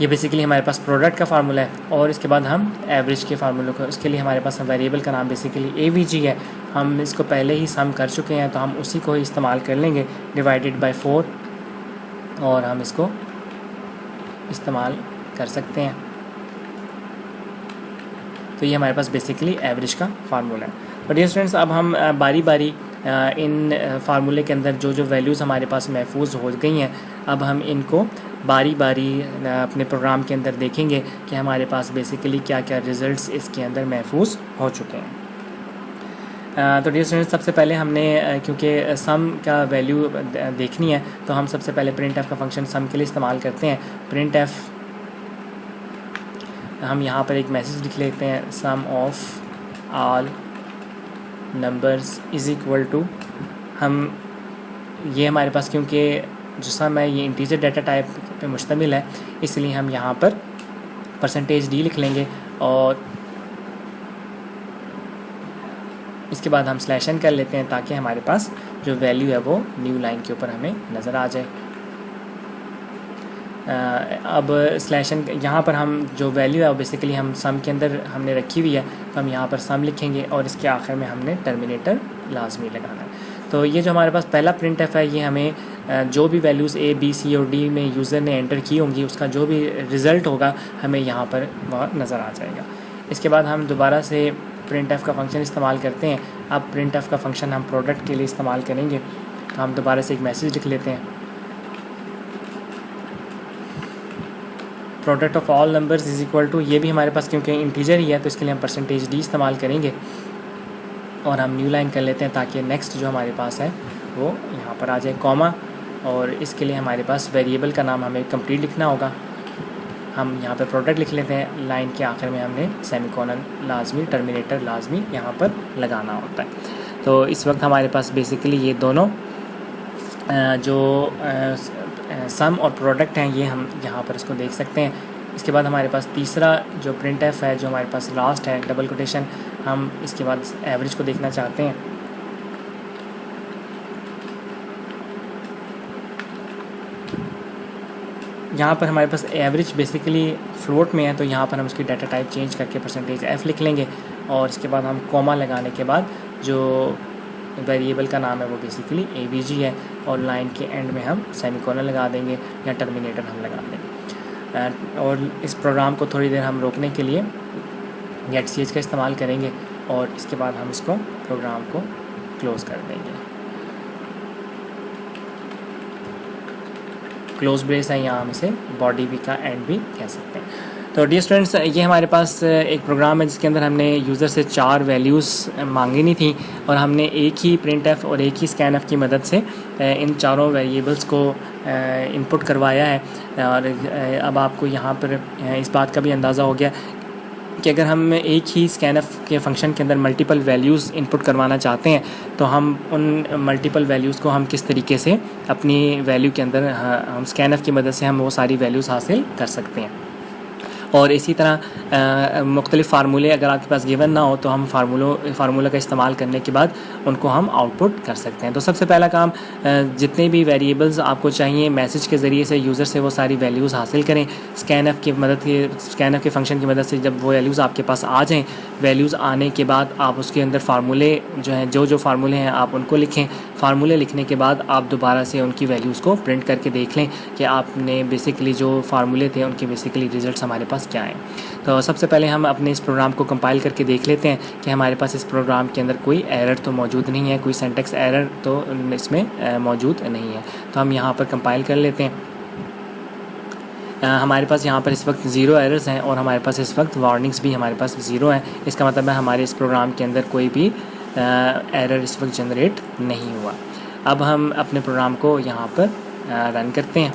ये बेसिकली हमारे पास प्रोडक्ट का फार्मूला है। और इसके बाद हम एवरेज के फार्मूले को, इसके लिए हमारे पास वेरिएबल का नाम बेसिकली AVG है। हम इसको पहले ही सम कर चुके हैं तो हम उसी को ही इस्तेमाल कर लेंगे, डिवाइडेड बाय 4, और हम इसको इस्तेमाल कर सकते हैं। तो ये हमारे पास बेसिकली एवरेज का फार्मूला है। तो डियर स्टूडेंट्स, अब हम बारी बारी इन फार्मूले के अंदर जो जो वैल्यूज़ हमारे पास महफूज हो गई हैं, अब हम इनको बारी बारी अपने प्रोग्राम के अंदर देखेंगे कि हमारे पास बेसिकली क्या क्या रिज़ल्ट्स इसके अंदर महफूज हो चुके हैं। तो डियर स्टूडेंट्स, सबसे पहले हमने क्योंकि सम का वैल्यू देखनी है तो हम सबसे पहले printf का फंक्शन सम के लिए इस्तेमाल करते हैं। printf, हम यहाँ पर एक मैसेज लिख लेते हैं, sum of all numbers is equal to, हम ये हमारे पास क्योंकि जो सम है ये इंटीजर डाटा टाइप पे मुश्तमिल है, इसलिए हम यहाँ पर %d लिख लेंगे और इसके बाद हम /n कर लेते हैं ताकि हमारे पास जो वैल्यू है वो न्यू लाइन के ऊपर हमें नज़र आ जाए। अब /n यहाँ पर हम जो वैल्यू है वो बेसिकली हम सम के अंदर हमने रखी हुई है, तो हम यहाँ पर सम लिखेंगे और इसके आखिर में हमने टर्मिनेटर लाजमी लगाना है। तो ये जो हमारे पास पहला printf है, ये हमें जो भी वैल्यूज़ A B C और D में यूज़र ने एंटर की होंगी उसका जो भी रिज़ल्ट होगा हमें यहाँ पर वह नज़र आ जाएगा। इसके बाद हम दोबारा से printf का फंक्शन इस्तेमाल करते हैं। अब printf का फंक्शन हम प्रोडक्ट के लिए इस्तेमाल करेंगे, तो हम दोबारा से एक मैसेज लिख लेते हैं, product of all numbers is equal to, ये भी हमारे पास क्योंकि इंटीजर ही है तो इसके लिए हम %d इस्तेमाल करेंगे और हम न्यू लाइन कर लेते हैं ताकि नेक्स्ट जो हमारे पास है वो यहाँ पर आ जाए, कॉमा, और इसके लिए हमारे पास वेरिएबल का नाम हमें कंप्लीट लिखना होगा। हम यहाँ पर प्रोडक्ट लिख लेते हैं। लाइन के आखिर में हमने सेमीकोलन लाजमी, टर्मिनेटर लाजमी यहाँ पर लगाना होता है। तो इस वक्त हमारे पास बेसिकली ये दोनों जो सम और प्रोडक्ट हैं ये हम यहाँ पर इसको देख सकते हैं। इसके बाद हमारे पास तीसरा जो प्रिंट एफ है जो हमारे पास लास्ट है डबल कोटेशन, हम इसके बाद एवरेज को देखना चाहते हैं। यहाँ पर हमारे पास एवरेज बेसिकली फ्लोट में है, तो यहाँ पर हम उसकी डाटा टाइप चेंज करके परसेंटेज एफ लिख लेंगे और इसके बाद हम कॉमा लगाने के बाद जो वेरिएबल का नाम है वो बेसिकली AVG है और लाइन के एंड में हम सेमीकोलन लगा देंगे या टर्मिनेटर हम लगा देंगे। और इस प्रोग्राम को थोड़ी देर हम रोकने के लिए getch का इस्तेमाल करेंगे और इसके बाद हम इसको प्रोग्राम को क्लोज़ कर देंगे। क्लोज ब्रेस है, यहाँ हम इसे बॉडी भी का एंड भी कह सकते हैं। तो डियर स्टूडेंट्स, ये हमारे पास एक प्रोग्राम है जिसके अंदर हमने यूज़र से 4 वैल्यूज़ मांगनी थी और हमने एक ही प्रिंट एफ और एक ही स्कैन एफ की मदद से इन चारों वेरिएबल्स को इनपुट करवाया है। और अब आपको यहाँ पर इस बात का भी अंदाज़ा हो गया कि अगर हम एक ही स्कैनएफ के फंक्शन के अंदर मल्टीपल वैल्यूज़ इनपुट करवाना चाहते हैं तो हम उन मल्टीपल वैल्यूज़ को हम किस तरीके से अपनी वैल्यू के अंदर हम स्कैनएफ की मदद से हम वो सारी वैल्यूज़ हासिल कर सकते हैं। और इसी तरह मुख्तलिफ़ फार्मूले अगर आपके पास गिवन ना हो तो हम फार्मूला का इस्तेमाल करने के बाद उनको हम आउटपुट कर सकते हैं। तो सबसे पहला काम, जितने भी वेरिएबल्स आपको चाहिए मैसेज के ज़रिए से यूज़र से वो सारी वैल्यूज़ हासिल करें। स्कैनएफ के फंक्शन की मदद से जब वो वैल्यूज़ आपके पास आ जाएँ, वैल्यूज़ आने के बाद आप उसके अंदर फार्मूले जो हैं जो फार्मूले हैं आप उनको लिखें। फार्मूले लिखने के बाद आप दोबारा से उनकी वैल्यूज़ को प्रिंट करके देख लें कि आपने बेसिकली जो फार्मूले थे उनके बेसिकली रिजल्ट्स हमारे पास क्या है। तो सबसे पहले हम अपने इस प्रोग्राम को कंपाइल करके देख लेते हैं कि हमारे पास इस प्रोग्राम के अंदर कोई एरर तो मौजूद नहीं है, कोई सिंटैक्स एरर तो इसमें मौजूद नहीं है। तो हम यहाँ पर कंपाइल कर लेते हैं। हमारे पास यहाँ पर इस वक्त 0 एरर्स हैं और हमारे पास इस वक्त वार्निंग्स भी हमारे पास 0 हैं। इसका मतलब है हमारे इस प्रोग्राम के अंदर कोई भी एरर इस वक्त जनरेट नहीं हुआ। अब हम अपने प्रोग्राम को यहाँ पर रन करते हैं।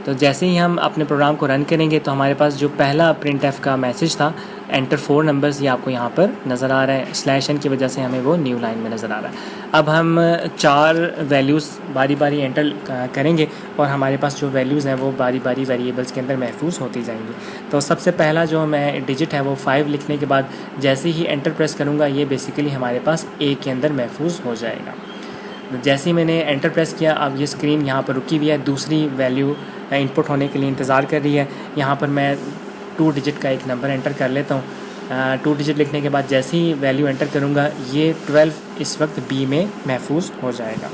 तो जैसे ही हम अपने प्रोग्राम को रन करेंगे तो हमारे पास जो पहला प्रिंट एफ का मैसेज था एंटर 4 नंबर्स, ये आपको यहाँ पर नज़र आ रहा है। /n की वजह से हमें वो न्यू लाइन में नज़र आ रहा है। अब हम 4 वैल्यूज़ बारी बारी एंटर करेंगे और हमारे पास जो वैल्यूज़ हैं वो बारी बारी वेरिएबल्स के अंदर महफूज होती जाएंगी। तो सबसे पहला जो मैं डिजिट है वो 5 लिखने के बाद जैसे ही एंटर प्रेस करूँगा ये बेसिकली हमारे पास A के अंदर महफूज हो जाएगा। जैसे ही मैंने एंटर प्रेस किया अब ये स्क्रीन यहाँ पर रुकी हुई है, दूसरी वैल्यू इनपुट होने के लिए इंतज़ार कर रही है। यहाँ पर मैं 2 डिजिट का एक नंबर एंटर कर लेता हूँ। 2 डिजिट लिखने के बाद जैसे ही वैल्यू एंटर करूँगा ये 12 इस वक्त B में महफूज हो जाएगा।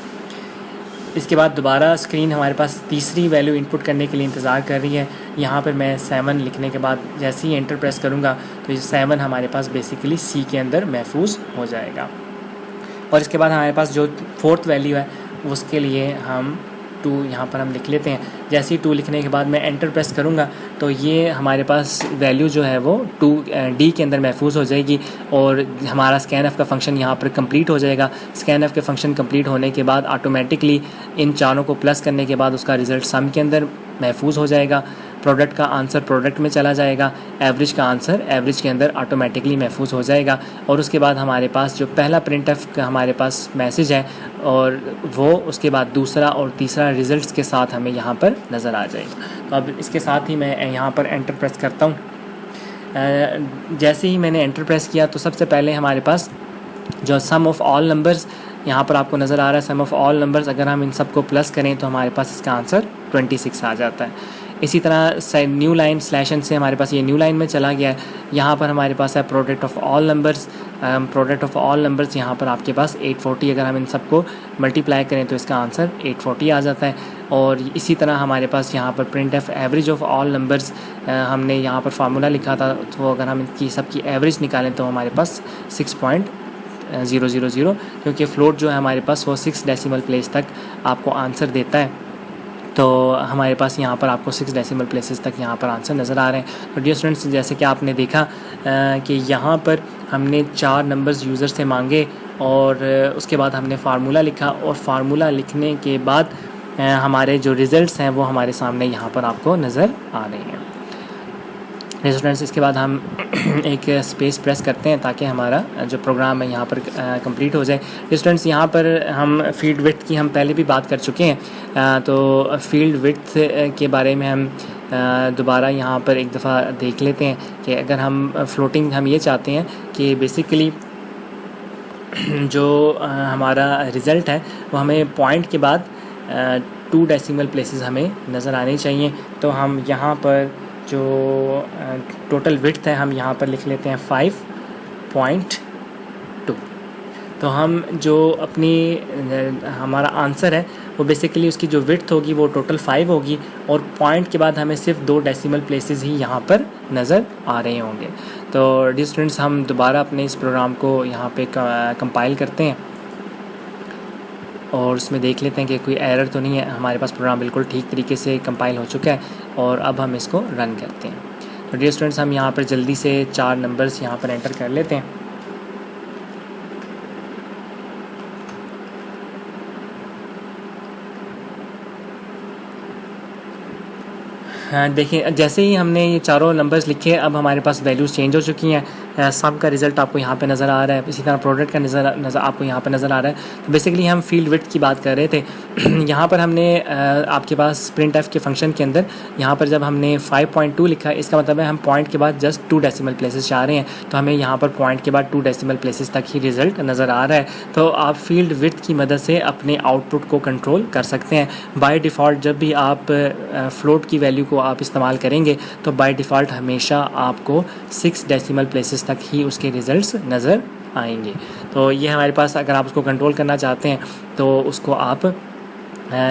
इसके बाद दोबारा स्क्रीन हमारे पास तीसरी वैल्यू इनपुट करने के लिए इंतज़ार कर रही है। यहाँ पर मैं 7 लिखने के बाद जैसे ही एंटर प्रेस करूँगा तो ये 7 हमारे पास बेसिकली C के अंदर महफूज हो जाएगा। और इसके बाद हमारे पास जो 4th वैल्यू है उसके लिए हम 2 यहाँ पर हम लिख लेते हैं। जैसे ही 2 लिखने के बाद मैं एंटर प्रेस करूँगा तो ये हमारे पास वैल्यू जो है वो 2D के अंदर महफूज हो जाएगी और हमारा स्कैनएफ का फंक्शन यहाँ पर कंप्लीट हो जाएगा। स्कैनएफ के फंक्शन कंप्लीट होने के बाद ऑटोमेटिकली इन चारों को प्लस करने के बाद उसका रिज़ल्ट सम के अंदर महफूज हो जाएगा। प्रोडक्ट का आंसर प्रोडक्ट में चला जाएगा, एवरेज का आंसर एवरेज के अंदर ऑटोमेटिकली महफूज हो जाएगा। और उसके बाद हमारे पास जो पहला प्रिंट एफ का हमारे पास मैसेज है और वो उसके बाद दूसरा और तीसरा रिज़ल्ट्स के साथ हमें यहाँ पर नज़र आ जाएगा। तो अब इसके साथ ही मैं यहाँ पर एंटर प्रेस करता हूँ। जैसे ही मैंने एंटर प्रेस किया तो सबसे पहले हमारे पास जो सम ऑफ़ ऑल नंबर्स यहाँ पर आपको नज़र आ रहा है, सम ऑफ़ ऑल नंबर्स, अगर हम इन सब को प्लस करें तो हमारे पास इसका आंसर 26 आ जाता है। इसी तरह न्यू लाइन /n से हमारे पास ये न्यू लाइन में चला गया है। यहाँ पर हमारे पास है product of all numbers. Product of all numbers यहाँ पर आपके पास 840, अगर हम इन सब को मल्टीप्लाई करें तो इसका आंसर 840 आ जाता है। और इसी तरह हमारे पास यहाँ पर print F average of all numbers, हमने यहाँ पर फार्मूला लिखा था तो अगर हम इनकी सबकी एवरेज निकालें तो हमारे पास 6.000, क्योंकि फ्लोट जो है हमारे पास वो 6 डेसिमल प्लेस तक आपको आंसर देता है। तो हमारे पास यहाँ पर आपको 6 डेसिमल प्लेसेस तक यहाँ पर आंसर नज़र आ रहे हैं। तो डियर स्टूडेंट्स, जैसे कि आपने देखा कि यहाँ पर हमने 4 नंबर्स यूज़र से मांगे और उसके बाद हमने फार्मूला लिखा और फार्मूला लिखने के बाद हमारे जो रिज़ल्ट्स हैं वो हमारे सामने यहाँ पर आपको नज़र आ रहे हैं। स्टूडेंट्स इसके बाद हम एक स्पेस प्रेस करते हैं ताकि हमारा जो प्रोग्राम है यहाँ पर कंप्लीट हो जाए। स्टूडेंट्स यहाँ पर हम फील्ड विड्थ की हम पहले भी बात कर चुके हैं, तो फील्ड विड्थ के बारे में हम दोबारा यहाँ पर एक दफ़ा देख लेते हैं कि अगर हम फ्लोटिंग हम ये चाहते हैं कि बेसिकली जो हमारा रिज़ल्ट है वो हमें पॉइंट के बाद 2 डेसिमल प्लेसेस हमें नज़र आने चाहिए। तो हम यहाँ पर जो टोटल विड्थ है हम यहाँ पर लिख लेते हैं 5.2। तो हम जो अपनी हमारा आंसर है वो बेसिकली उसकी जो विड्थ होगी वो टोटल 5 होगी और पॉइंट के बाद हमें सिर्फ 2 डेसिमल प्लेसेस ही यहाँ पर नज़र आ रहे होंगे। तो डियर स्टूडेंट्स हम दोबारा अपने इस प्रोग्राम को यहाँ पे कंपाइल करते हैं और उसमें देख लेते हैं कि कोई एरर तो नहीं है। हमारे पास प्रोग्राम बिल्कुल ठीक तरीके से कंपाइल हो चुका है और अब हम इसको रन करते हैं। तो डियर स्टूडेंट्स हम यहाँ पर जल्दी से 4 नंबर्स यहाँ पर एंटर कर लेते हैं। हाँ देखिए, जैसे ही हमने ये चारों नंबर्स लिखे अब हमारे पास वैल्यूज़ चेंज हो चुकी हैं। सम का रिज़ल्ट आपको यहाँ पे नज़र आ रहा है, इसी तरह प्रोडक्ट का नज़र आपको यहाँ पे नज़र आ रहा है। तो बेसिकली हम फील्ड विड्थ की बात कर रहे थे। यहाँ पर हमने आपके पास प्रिंट एफ के फंक्शन के अंदर यहाँ पर जब हमने 5.2 लिखा है, इसका मतलब है हम पॉइंट के बाद जस्ट 2 डेसिमल प्लेसेस चाह रहे हैं। तो हमें यहाँ पर पॉइंट के बाद 2 डेसिमल प्लेसेस तक ही रिज़ल्ट नज़र आ रहा है। तो आप फील्ड विड्थ की मदद से अपने आउटपुट को कंट्रोल कर सकते हैं। बाय डिफ़ॉल्ट जब भी आप फ्लोट की वैल्यू को आप इस्तेमाल करेंगे तो बाय डिफ़ॉल्ट हमेशा आपको 6 डेसिमल प्लेसेस तक ही उसके रिज़ल्ट्स नज़र आएंगे। तो ये हमारे पास, अगर आप उसको कंट्रोल करना चाहते हैं तो उसको आप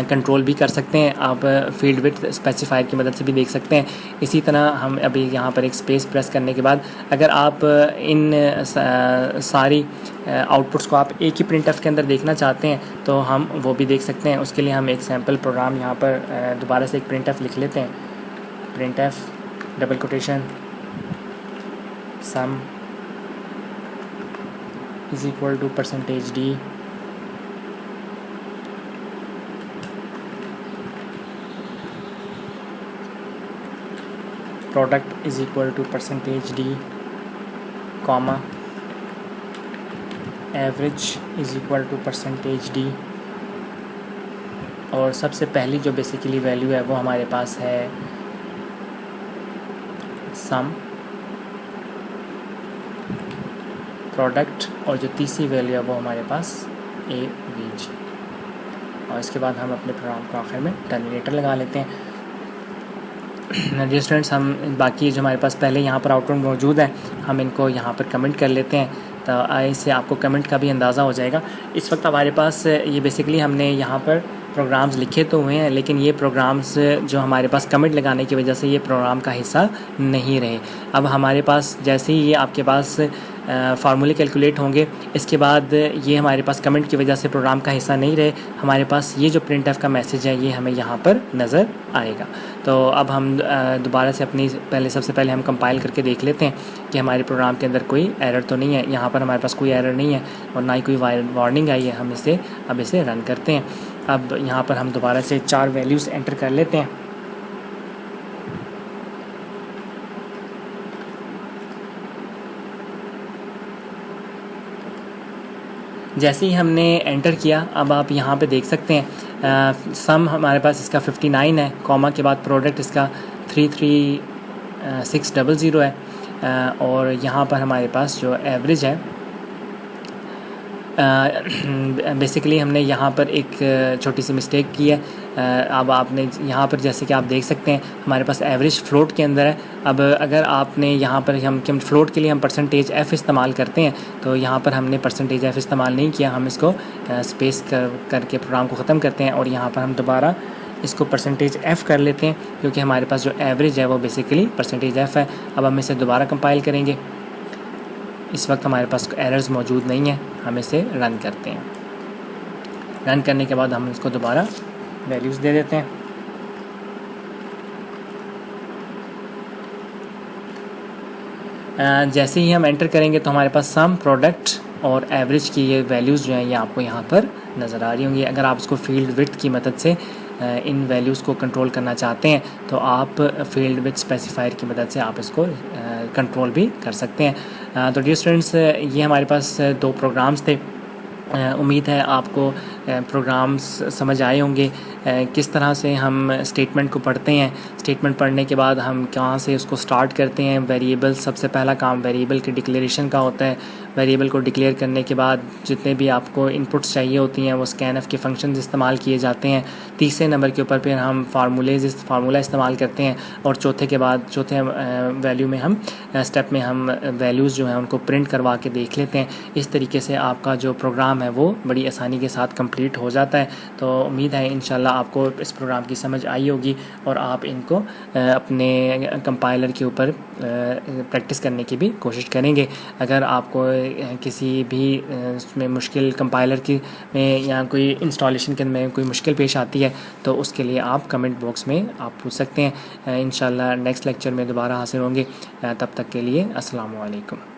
कंट्रोल भी कर सकते हैं। आप फील्ड विड्थ स्पेसिफायर की मदद से भी देख सकते हैं। इसी तरह हम अभी यहाँ पर एक स्पेस प्रेस करने के बाद अगर आप इन सारी आउटपुट्स को आप एक ही प्रिंट एफ के अंदर देखना चाहते हैं तो हम वो भी देख सकते हैं। उसके लिए हम एक सैम्पल प्रोग्राम यहाँ पर दोबारा से एक प्रिंट एफ लिख लेते हैं। Print f double quotation sum is equal to %d product is equal to %d comma average is equal to %d। और सबसे पहली जो बेसिकली वैल्यू है वो हमारे पास है सम प्रोडक्ट और जो तीसरी वैल्यू है वो हमारे पास एवरेज। और इसके बाद हम अपने प्रोग्राम को आखिर में टर्मिनेटर लगा लेते हैं। डियर स्टूडेंट्स हम बाकी जो हमारे पास पहले यहाँ पर आउटपुट मौजूद है हम इनको यहाँ पर कमेंट कर लेते हैं। तो इससे आपको कमेंट का भी अंदाज़ा हो जाएगा। इस वक्त हमारे पास ये बेसिकली हमने यहाँ पर प्रोग्राम्स लिखे तो हुए हैं लेकिन ये प्रोग्राम्स जो हमारे पास कमेंट लगाने की वजह से ये प्रोग्राम का हिस्सा नहीं रहे। अब हमारे पास जैसे ही ये आपके पास फार्मूले कैलकुलेट होंगे, इसके बाद ये हमारे पास कमेंट की वजह से प्रोग्राम का हिस्सा नहीं रहे, हमारे पास ये जो प्रिंट एफ का मैसेज है ये हमें यहाँ पर नज़र आएगा। तो अब हम दोबारा से अपनी सबसे पहले हम कंपाइल करके देख लेते हैं कि हमारे प्रोग्राम के अंदर कोई एरर तो नहीं है। यहाँ पर हमारे पास कोई एरर नहीं है और ना ही कोई वार्निंग आई है। हम इसे रन करते हैं। अब यहाँ पर हम दोबारा से 4 वैल्यूज़ एंटर कर लेते हैं। जैसे ही हमने एंटर किया अब आप यहाँ पे देख सकते हैं सम हमारे पास इसका 59 है, कॉमा के बाद प्रोडक्ट इसका 33600 है और यहाँ पर हमारे पास जो एवरेज है बेसिकली हमने यहाँ पर एक छोटी सी मिस्टेक की है। अब आपने यहाँ पर जैसे कि आप देख सकते हैं हमारे पास एवरेज फ्लोट के अंदर है। अब अगर आपने यहाँ पर हम फ्लोट के लिए हम %f इस्तेमाल करते हैं तो यहाँ पर हमने %f इस्तेमाल नहीं किया। हम इसको स्पेस करके प्रोग्राम को ख़त्म करते हैं और यहाँ पर हम दोबारा इसको %f कर लेते हैं क्योंकि हमारे पास जो एवरेज है वो बेसिकली %f है। अब हम इसे दोबारा कंपाइल करेंगे। इस वक्त हमारे पास एरर्स मौजूद नहीं है। हम इसे रन करते हैं। रन करने के बाद हम इसको दोबारा वैल्यूज़ दे देते हैं। जैसे ही हम एंटर करेंगे तो हमारे पास सम, प्रोडक्ट और एवरेज की ये वैल्यूज़ जो हैं ये आपको यहाँ पर नज़र आ रही होंगी। अगर आप उसको फील्ड विड्थ की मदद से इन वैल्यूज़ को कंट्रोल करना चाहते हैं तो आप फील्ड विथ स्पेसिफायर की मदद से आप इसको कंट्रोल भी कर सकते हैं। तो डियर स्टूडेंट्स, ये हमारे पास 2 प्रोग्राम्स थे। उम्मीद है आपको प्रोग्राम्स समझ आए होंगे। किस तरह से हम स्टेटमेंट को पढ़ते हैं, स्टेटमेंट पढ़ने के बाद हम कहाँ से उसको स्टार्ट करते हैं। वेरिएबल, सबसे पहला काम वेरिएबल के डिक्लेरेशन का होता है। वेरिएबल को डिक्लेयर करने के बाद जितने भी आपको इनपुट्स चाहिए होती हैं वो स्कैनफ के फंक्शंस इस्तेमाल किए जाते हैं। तीसरे नंबर के ऊपर फिर हम फार्मूला इस्तेमाल करते हैं और चौथे वैल्यू में हम स्टेप में हम वैल्यूज़ जो हैं उनको प्रिंट करवा के देख लेते हैं। इस तरीके से आपका जो प्रोग्राम है वो बड़ी आसानी के साथ कंप्लीट हो जाता है। तो उम्मीद है इंशाल्लाह आपको इस प्रोग्राम की समझ आई होगी और आप इनको अपने कंपाइलर के ऊपर प्रैक्टिस करने की भी कोशिश करेंगे। अगर आपको किसी भी उसमें मुश्किल कंपाइलर की में या कोई इंस्टॉलेशन के में कोई मुश्किल पेश आती है तो उसके लिए आप कमेंट बॉक्स में आप पूछ सकते हैं। इंशाल्लाह नेक्स्ट लेक्चर में दोबारा हाजिर होंगे। तब तक के लिए अस्सलामु अलैकुम।